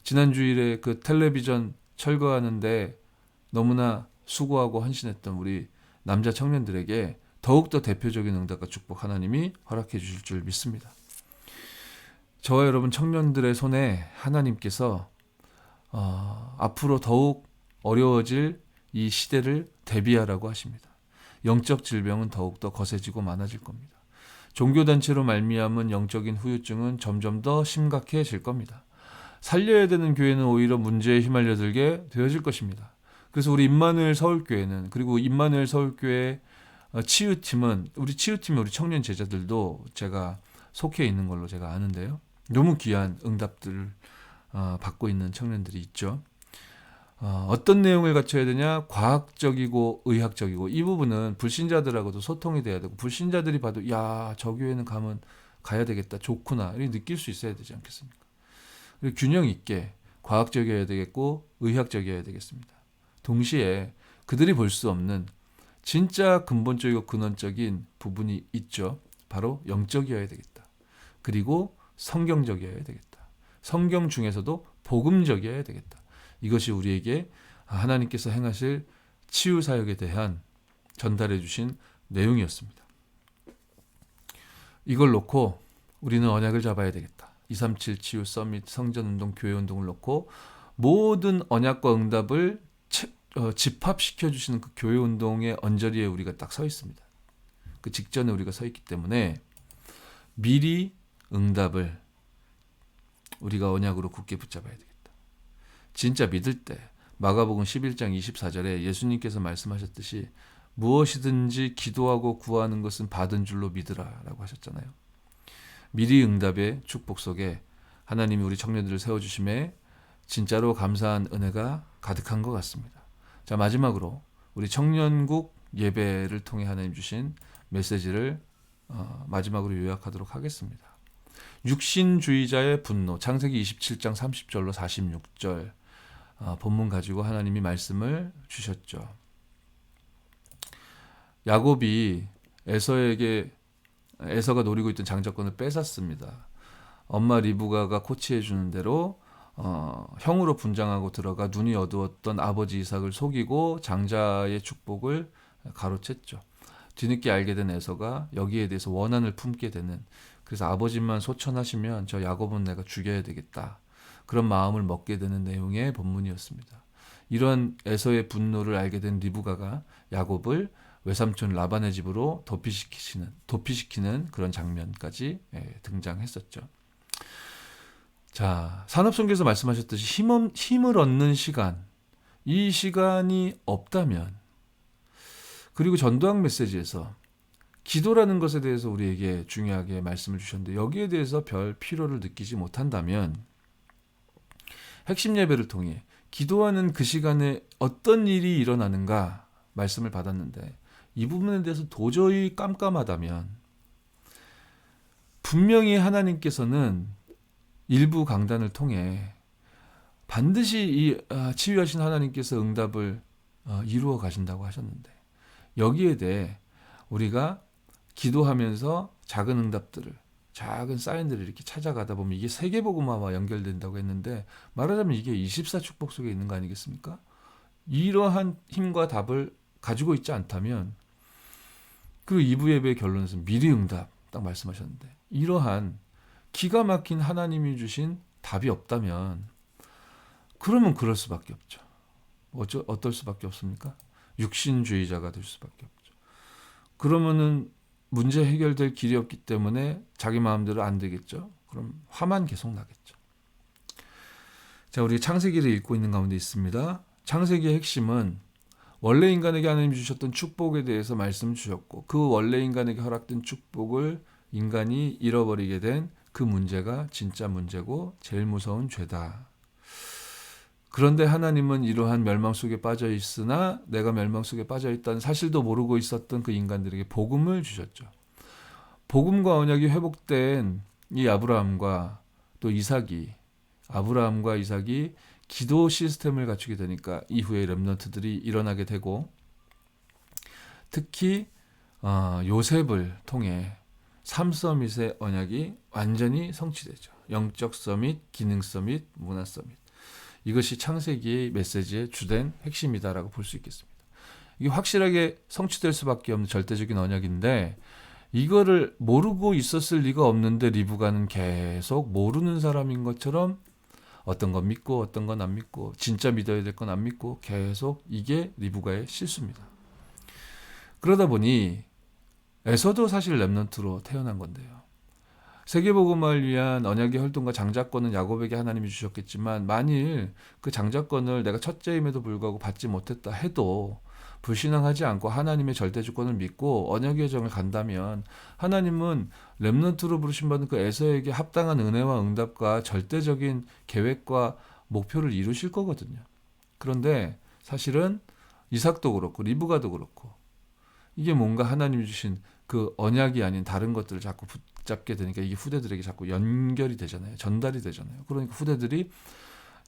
지난 주일에 그 텔레비전 철거하는데 너무나 수고하고 헌신했던 우리 남자 청년들에게 더욱더 대표적인 응답과 축복 하나님이 허락해 주실 줄 믿습니다. 저와 여러분 청년들의 손에 하나님께서 앞으로 더욱 어려워질 이 시대를 대비하라고 하십니다. 영적 질병은 더욱더 거세지고 많아질 겁니다. 종교단체로 말미암은 영적인 후유증은 점점 더 심각해질 겁니다. 살려야 되는 교회는 오히려 문제에 휘말려들게 되어질 것입니다. 그래서 우리 임마누엘 서울교회는, 그리고 임마누엘 서울교회 치유팀은, 우리 치유팀의 우리 청년 제자들도 제가 속해 있는 걸로 제가 아는데요. 너무 귀한 응답들을 받고 있는 청년들이 있죠. 어떤 내용을 갖춰야 되냐? 과학적이고 의학적이고, 이 부분은 불신자들하고도 소통이 돼야 되고, 불신자들이 봐도 야, 저 교회는 가야 되겠다, 좋구나 이렇게 느낄 수 있어야 되지 않겠습니까? 그리고 균형 있게 과학적이어야 되겠고 의학적이어야 되겠습니다. 동시에 그들이 볼 수 없는 진짜 근본적이고 근원적인 부분이 있죠. 바로 영적이어야 되겠다. 그리고 성경적이어야 되겠다. 성경 중에서도 복음적이어야 되겠다. 이것이 우리에게 하나님께서 행하실 치유 사역에 대한 전달해 주신 내용이었습니다. 이걸 놓고 우리는 언약을 잡아야 되겠다. 237 치유 서밋 성전운동 교회운동을 놓고 모든 언약과 응답을 집합시켜 주시는 그 교회운동의 언저리에 우리가 딱 서 있습니다. 그 직전에 우리가 서 있기 때문에 미리 응답을 우리가 언약으로 굳게 붙잡아야 되겠다. 진짜 믿을 때 마가복음 11장 24절에 예수님께서 말씀하셨듯이 무엇이든지 기도하고 구하는 것은 받은 줄로 믿으라라고 하셨잖아요. 미리 응답의 축복 속에 하나님이 우리 청년들을 세워주심에 진짜로 감사한 은혜가 가득한 것 같습니다. 자, 마지막으로 우리 청년국 예배를 통해 하나님 주신 메시지를 마지막으로 요약하도록 하겠습니다. 육신주의자의 분노, 창세기 27장 30절로 46절 본문 가지고 하나님이 말씀을 주셨죠. 야곱이 에서가 노리고 있던 장자권을 뺏었습니다. 엄마 리브가가 코치해 주는 대로 형으로 분장하고 들어가 눈이 어두웠던 아버지 이삭을 속이고 장자의 축복을 가로챘죠. 뒤늦게 알게 된 에서가 여기에 대해서 원한을 품게 되는, 그래서 아버지만 소천하시면 저 야곱은 내가 죽여야 되겠다, 그런 마음을 먹게 되는 내용의 본문이었습니다. 이런 에서의 분노를 알게 된 리브가가 야곱을 외삼촌 라반의 집으로 도피시키는 그런 장면까지 등장했었죠. 자, 산업선교에서 말씀하셨듯이 힘을 얻는 시간, 이 시간이 없다면, 그리고 전도학 메시지에서 기도라는 것에 대해서 우리에게 중요하게 말씀을 주셨는데 여기에 대해서 별 필요를 느끼지 못한다면 핵심 예배를 통해 기도하는 그 시간에 어떤 일이 일어나는가 말씀을 받았는데 이 부분에 대해서 도저히 깜깜하다면 분명히 하나님께서는 일부 강단을 통해 반드시 이 치유하신 하나님께서 응답을 이루어 가신다고 하셨는데 여기에 대해 우리가 기도하면서 작은 응답들을, 작은 사인들을 이렇게 찾아가다 보면 이게 세계복음화와 연결된다고 했는데 말하자면 이게 24축복 속에 있는 거 아니겠습니까? 이러한 힘과 답을 가지고 있지 않다면 그 2부 예배의 결론에서 미리 응답 딱 말씀하셨는데 이러한 기가 막힌 하나님이 주신 답이 없다면 그러면 그럴 수밖에 없죠. 어떨 수밖에 없습니까? 육신주의자가 될 수밖에 없죠. 그러면은 문제 해결될 길이 없기 때문에 자기 마음대로 안 되겠죠. 그럼 화만 계속 나겠죠. 자, 우리 창세기를 읽고 있는 가운데 있습니다. 창세기의 핵심은 원래 인간에게 하나님이 주셨던 축복에 대해서 말씀을 주셨고 그 원래 인간에게 허락된 축복을 인간이 잃어버리게 된 그 문제가 진짜 문제고 제일 무서운 죄다. 그런데 하나님은 이러한 멸망 속에 빠져 있으나 내가 멸망 속에 빠져 있다는 사실도 모르고 있었던 그 인간들에게 복음을 주셨죠. 복음과 언약이 회복된 이 아브라함과 이삭이 기도 시스템을 갖추게 되니까 이후에 렘넌트들이 일어나게 되고 특히 요셉을 통해 3서밋의 언약이 완전히 성취되죠. 영적 서밋, 기능 서밋, 문화 서밋. 이것이 창세기의 메시지의 주된 핵심이다라고 볼 수 있겠습니다. 이게 확실하게 성취될 수밖에 없는 절대적인 언약인데 이거를 모르고 있었을 리가 없는데 리브가는 계속 모르는 사람인 것처럼 어떤 건 믿고 어떤 건 안 믿고 진짜 믿어야 될 건 안 믿고 계속 이게 리브가의 실수입니다. 그러다 보니 에서도 사실 렘넌트로 태어난 건데요. 세계복음을 위한 언약의 활동과 장자권은 야곱에게 하나님이 주셨겠지만 만일 그 장자권을 내가 첫째임에도 불구하고 받지 못했다 해도 불신앙하지 않고 하나님의 절대주권을 믿고 언약의 정을 간다면 하나님은 렘넌트로 부르심받은 그 에서에게 합당한 은혜와 응답과 절대적인 계획과 목표를 이루실 거거든요. 그런데 사실은 이삭도 그렇고 리브가도 그렇고 이게 뭔가 하나님이 주신 그 언약이 아닌 다른 것들을 자꾸 붙잡게 되니까 이게 후대들에게 자꾸 연결이 되잖아요. 전달이 되잖아요. 그러니까 후대들이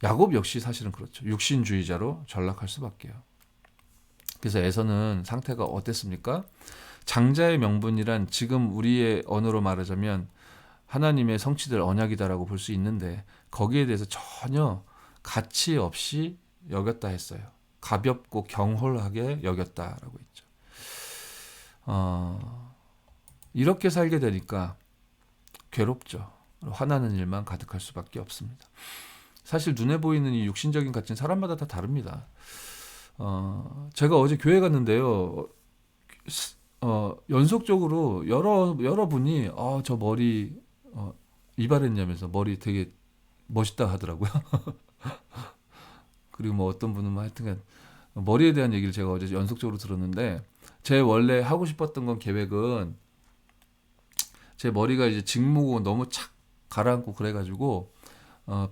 야곱 역시 사실은 그렇죠. 육신주의자로 전락할 수밖에요. 그래서 에서는 상태가 어땠습니까? 장자의 명분이란 지금 우리의 언어로 말하자면 하나님의 성취될 언약이다라고 볼 수 있는데 거기에 대해서 전혀 가치 없이 여겼다 했어요. 가볍고 경홀하게 여겼다라고 했죠. 이렇게 살게 되니까 괴롭죠. 화나는 일만 가득할 수밖에 없습니다. 사실 눈에 보이는 이 육신적인 가치는 사람마다 다 다릅니다. 제가 어제 교회 갔는데요. 연속적으로 여러 분이 저 머리 이발했냐면서 머리 되게 멋있다 하더라고요. 그리고 뭐 어떤 분은 뭐 하여튼간 머리에 대한 얘기를 제가 어제 연속적으로 들었는데, 제 원래 하고 싶었던 건 계획은, 제 머리가 이제 직모고 너무 착 가라앉고 그래가지고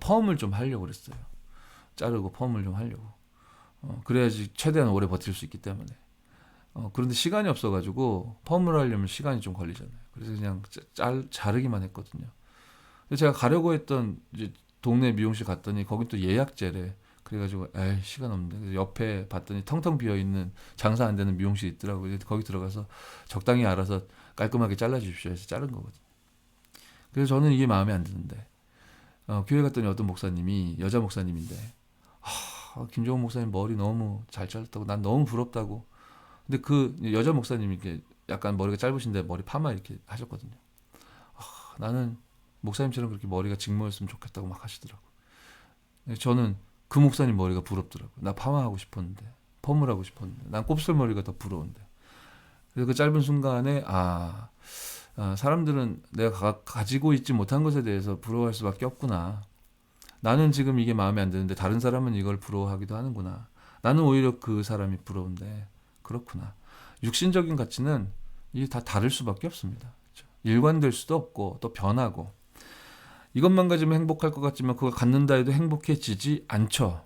펌을 좀 하려고 그랬어요. 자르고 펌을 좀 하려고. 그래야지 최대한 오래 버틸 수 있기 때문에. 그런데 시간이 없어가지고 펌을 하려면 시간이 좀 걸리잖아요. 그래서 그냥 자르기만 했거든요. 그래서 제가 가려고 했던 이제 동네 미용실 갔더니 거긴 또 예약제래. 그래가지고 에이 시간 없는데. 그래서 옆에 봤더니 텅텅 비어 있는 장사 안 되는 미용실이 있더라고요. 그래서 거기 들어가서 적당히 알아서 깔끔하게 잘라주십시오 해서 자른 거거든요. 그래서 저는 이게 마음에 안 드는데, 교회 갔더니 어떤 목사님이, 여자 목사님인데, 김종훈 목사님 머리 너무 잘 잘랐다고, 난 너무 부럽다고. 근데 그 여자 목사님이 이렇게 약간 머리가 짧으신데 머리 파마 이렇게 하셨거든요. 나는 목사님처럼 그렇게 머리가 직모였으면 좋겠다고 막 하시더라고. 저는 그 목사님 머리가 부럽더라고. 나 파마하고 싶었는데, 펌을 하고 싶었는데, 난 곱슬머리가 더 부러운데. 그래서 그 짧은 순간에 사람들은 내가 가지고 있지 못한 것에 대해서 부러워할 수밖에 없구나. 나는 지금 이게 마음에 안 드는데 다른 사람은 이걸 부러워하기도 하는구나. 나는 오히려 그 사람이 부러운데 그렇구나. 육신적인 가치는 이게 다 다를 수밖에 없습니다. 그렇죠? 일관될 수도 없고 또 변하고, 이것만 가지면 행복할 것 같지만 그걸 갖는다 해도 행복해지지 않죠.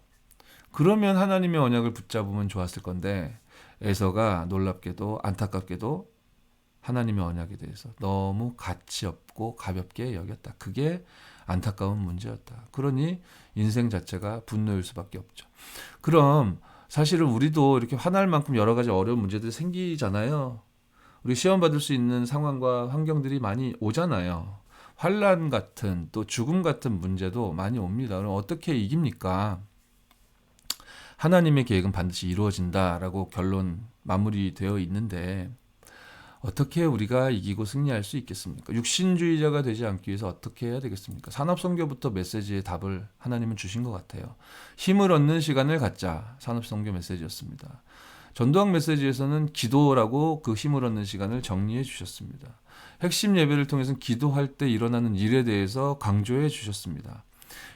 그러면 하나님의 언약을 붙잡으면 좋았을 건데, 에서가 놀랍게도 안타깝게도 하나님의 언약에 대해서 너무 가치 없고 가볍게 여겼다. 그게 안타까운 문제였다. 그러니 인생 자체가 분노일 수밖에 없죠. 그럼 사실은 우리도 이렇게 화날 만큼 여러 가지 어려운 문제들이 생기잖아요. 우리 시험 받을 수 있는 상황과 환경들이 많이 오잖아요. 환난 같은, 또 죽음 같은 문제도 많이 옵니다. 그럼 어떻게 이깁니까? 하나님의 계획은 반드시 이루어진다라고 결론 마무리되어 있는데, 어떻게 우리가 이기고 승리할 수 있겠습니까? 육신주의자가 되지 않기 위해서 어떻게 해야 되겠습니까? 산업선교부터 메시지의 답을 하나님은 주신 것 같아요. 힘을 얻는 시간을 갖자. 산업선교 메시지였습니다. 전도학 메시지에서는 기도라고 그 힘을 얻는 시간을 정리해 주셨습니다. 핵심 예배를 통해서는 기도할 때 일어나는 일에 대해서 강조해 주셨습니다.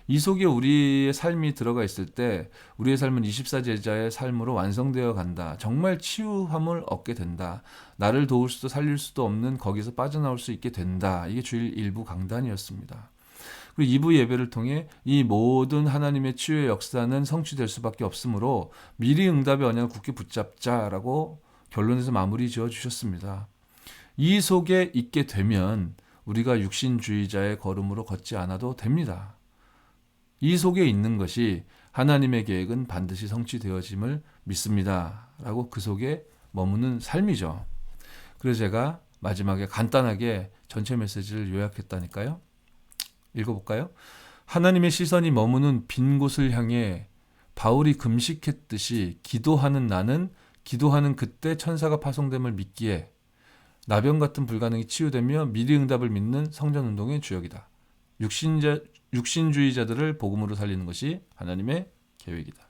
이 속에 우리의 삶이 들어가 있을 때 우리의 삶은 24제자의 삶으로 완성되어 간다. 정말 치유함을 얻게 된다. 나를 도울 수도 살릴 수도 없는 거기서 빠져나올 수 있게 된다. 이게 주일 일부 강단이었습니다. 그리고 2부 예배를 통해 이 모든 하나님의 치유의 역사는 성취될 수밖에 없으므로 미리 응답의 언약을 굳게 붙잡자라고 결론에서 마무리 지어 주셨습니다. 이 속에 있게 되면 우리가 육신주의자의 걸음으로 걷지 않아도 됩니다. 이 속에 있는 것이 하나님의 계획은 반드시 성취되어짐을 믿습니다. 라고 그 속에 머무는 삶이죠. 그래서 제가 마지막에 간단하게 전체 메시지를 요약했다니까요. 읽어볼까요? 하나님의 시선이 머무는 빈 곳을 향해 바울이 금식했듯이 기도하는 나는 기도하는 그때 천사가 파송됨을 믿기에 나병 같은 불가능이 치유되며 미리 응답을 믿는 성전운동의 주역이다. 육신주의자들을 복음으로 살리는 것이 하나님의 계획이다.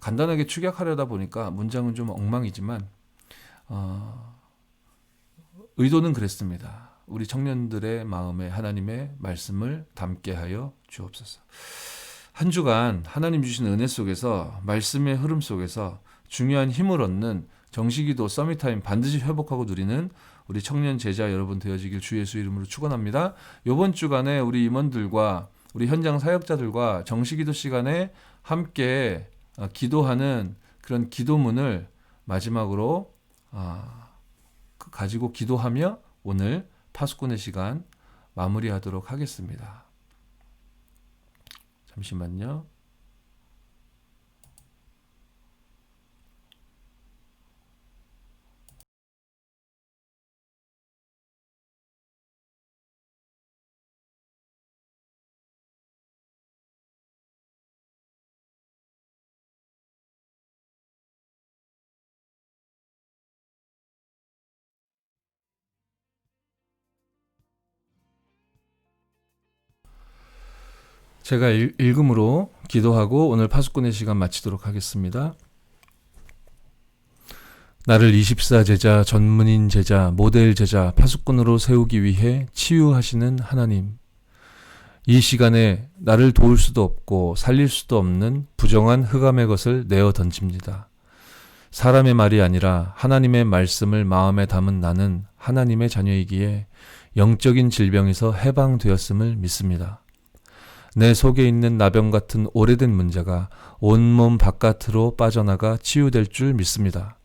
간단하게 축약하려다 보니까 문장은 좀 엉망이지만 의도는 그랬습니다. 우리 청년들의 마음에 하나님의 말씀을 담게 하여 주옵소서. 한 주간 하나님 주신 은혜 속에서, 말씀의 흐름 속에서 중요한 힘을 얻는 정시기도 서밋타임 반드시 회복하고 누리는 우리 청년 제자 여러분 되어지길 주 예수 이름으로 축원합니다. 이번 주간에 우리 임원들과 우리 현장 사역자들과 정시기도 시간에 함께 기도하는 그런 기도문을 마지막으로 가지고 기도하며 오늘 파수꾼의 시간 마무리하도록 하겠습니다. 잠시만요. 제가 읽음으로 기도하고 오늘 파수꾼의 시간 마치도록 하겠습니다. 나를 24제자, 전문인 제자, 모델 제자, 파수꾼으로 세우기 위해 치유하시는 하나님. 이 시간에 나를 도울 수도 없고 살릴 수도 없는 부정한 흑암의 것을 내어 던집니다. 사람의 말이 아니라 하나님의 말씀을 마음에 담은 나는 하나님의 자녀이기에 영적인 질병에서 해방되었음을 믿습니다. 내 속에 있는 나병 같은 오래된 문제가 온몸 바깥으로 빠져나가 치유될 줄 믿습니다.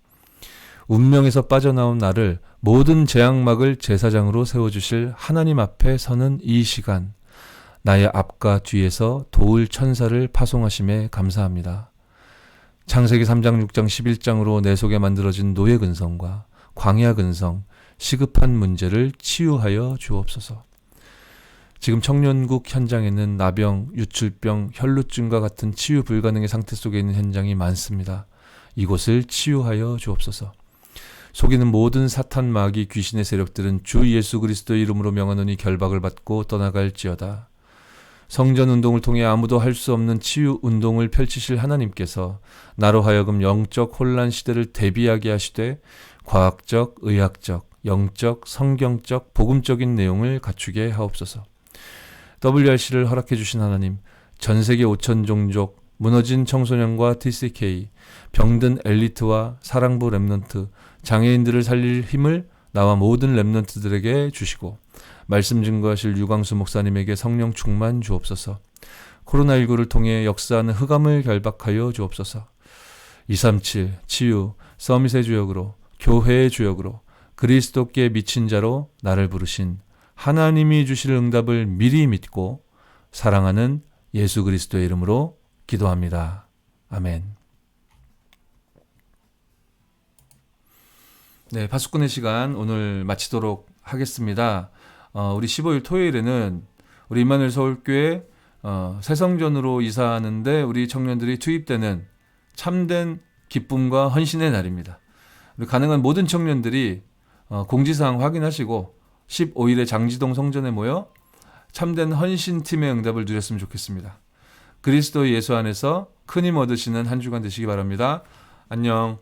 운명에서 빠져나온 나를 모든 재앙막을 제사장으로 세워주실 하나님 앞에 서는 이 시간, 나의 앞과 뒤에서 도울 천사를 파송하심에 감사합니다. 창세기 3장, 6장, 11장으로 내 속에 만들어진 노예 근성과 광야 근성, 시급한 문제를 치유하여 주옵소서. 지금 청년국 현장에는 나병, 유출병, 혈루증과 같은 치유 불가능의 상태 속에 있는 현장이 많습니다. 이곳을 치유하여 주옵소서. 속이는 모든 사탄, 마귀, 귀신의 세력들은 주 예수 그리스도의 이름으로 명하노니 결박을 받고 떠나갈지어다. 성전 운동을 통해 아무도 할 수 없는 치유 운동을 펼치실 하나님께서 나로 하여금 영적 혼란 시대를 대비하게 하시되 과학적, 의학적, 영적, 성경적, 복음적인 내용을 갖추게 하옵소서. WRC를 허락해 주신 하나님, 전 세계 5천 종족, 무너진 청소년과 TCK, 병든 엘리트와 사랑부 랩넌트, 장애인들을 살릴 힘을 나와 모든 랩넌트들에게 주시고 말씀 증거하실 유광수 목사님에게 성령 충만 주옵소서. 코로나19를 통해 역사하는 흑암을 결박하여 주옵소서. 237 치유 서밋의 주역으로 교회의 주역으로 그리스도께 미친 자로 나를 부르신 하나님이 주실 응답을 미리 믿고 사랑하는 예수 그리스도의 이름으로 기도합니다. 아멘. 네, 파수꾼의 시간 오늘 마치도록 하겠습니다. 우리 15일 토요일에는 우리 임마누엘 서울교회 새성전으로 이사하는데 우리 청년들이 투입되는 참된 기쁨과 헌신의 날입니다. 우리 가능한 모든 청년들이 공지사항 확인하시고 15일에 장지동 성전에 모여 참된 헌신팀의 응답을 누렸으면 좋겠습니다. 그리스도 예수 안에서 큰 힘 얻으시는 한 주간 되시기 바랍니다. 안녕.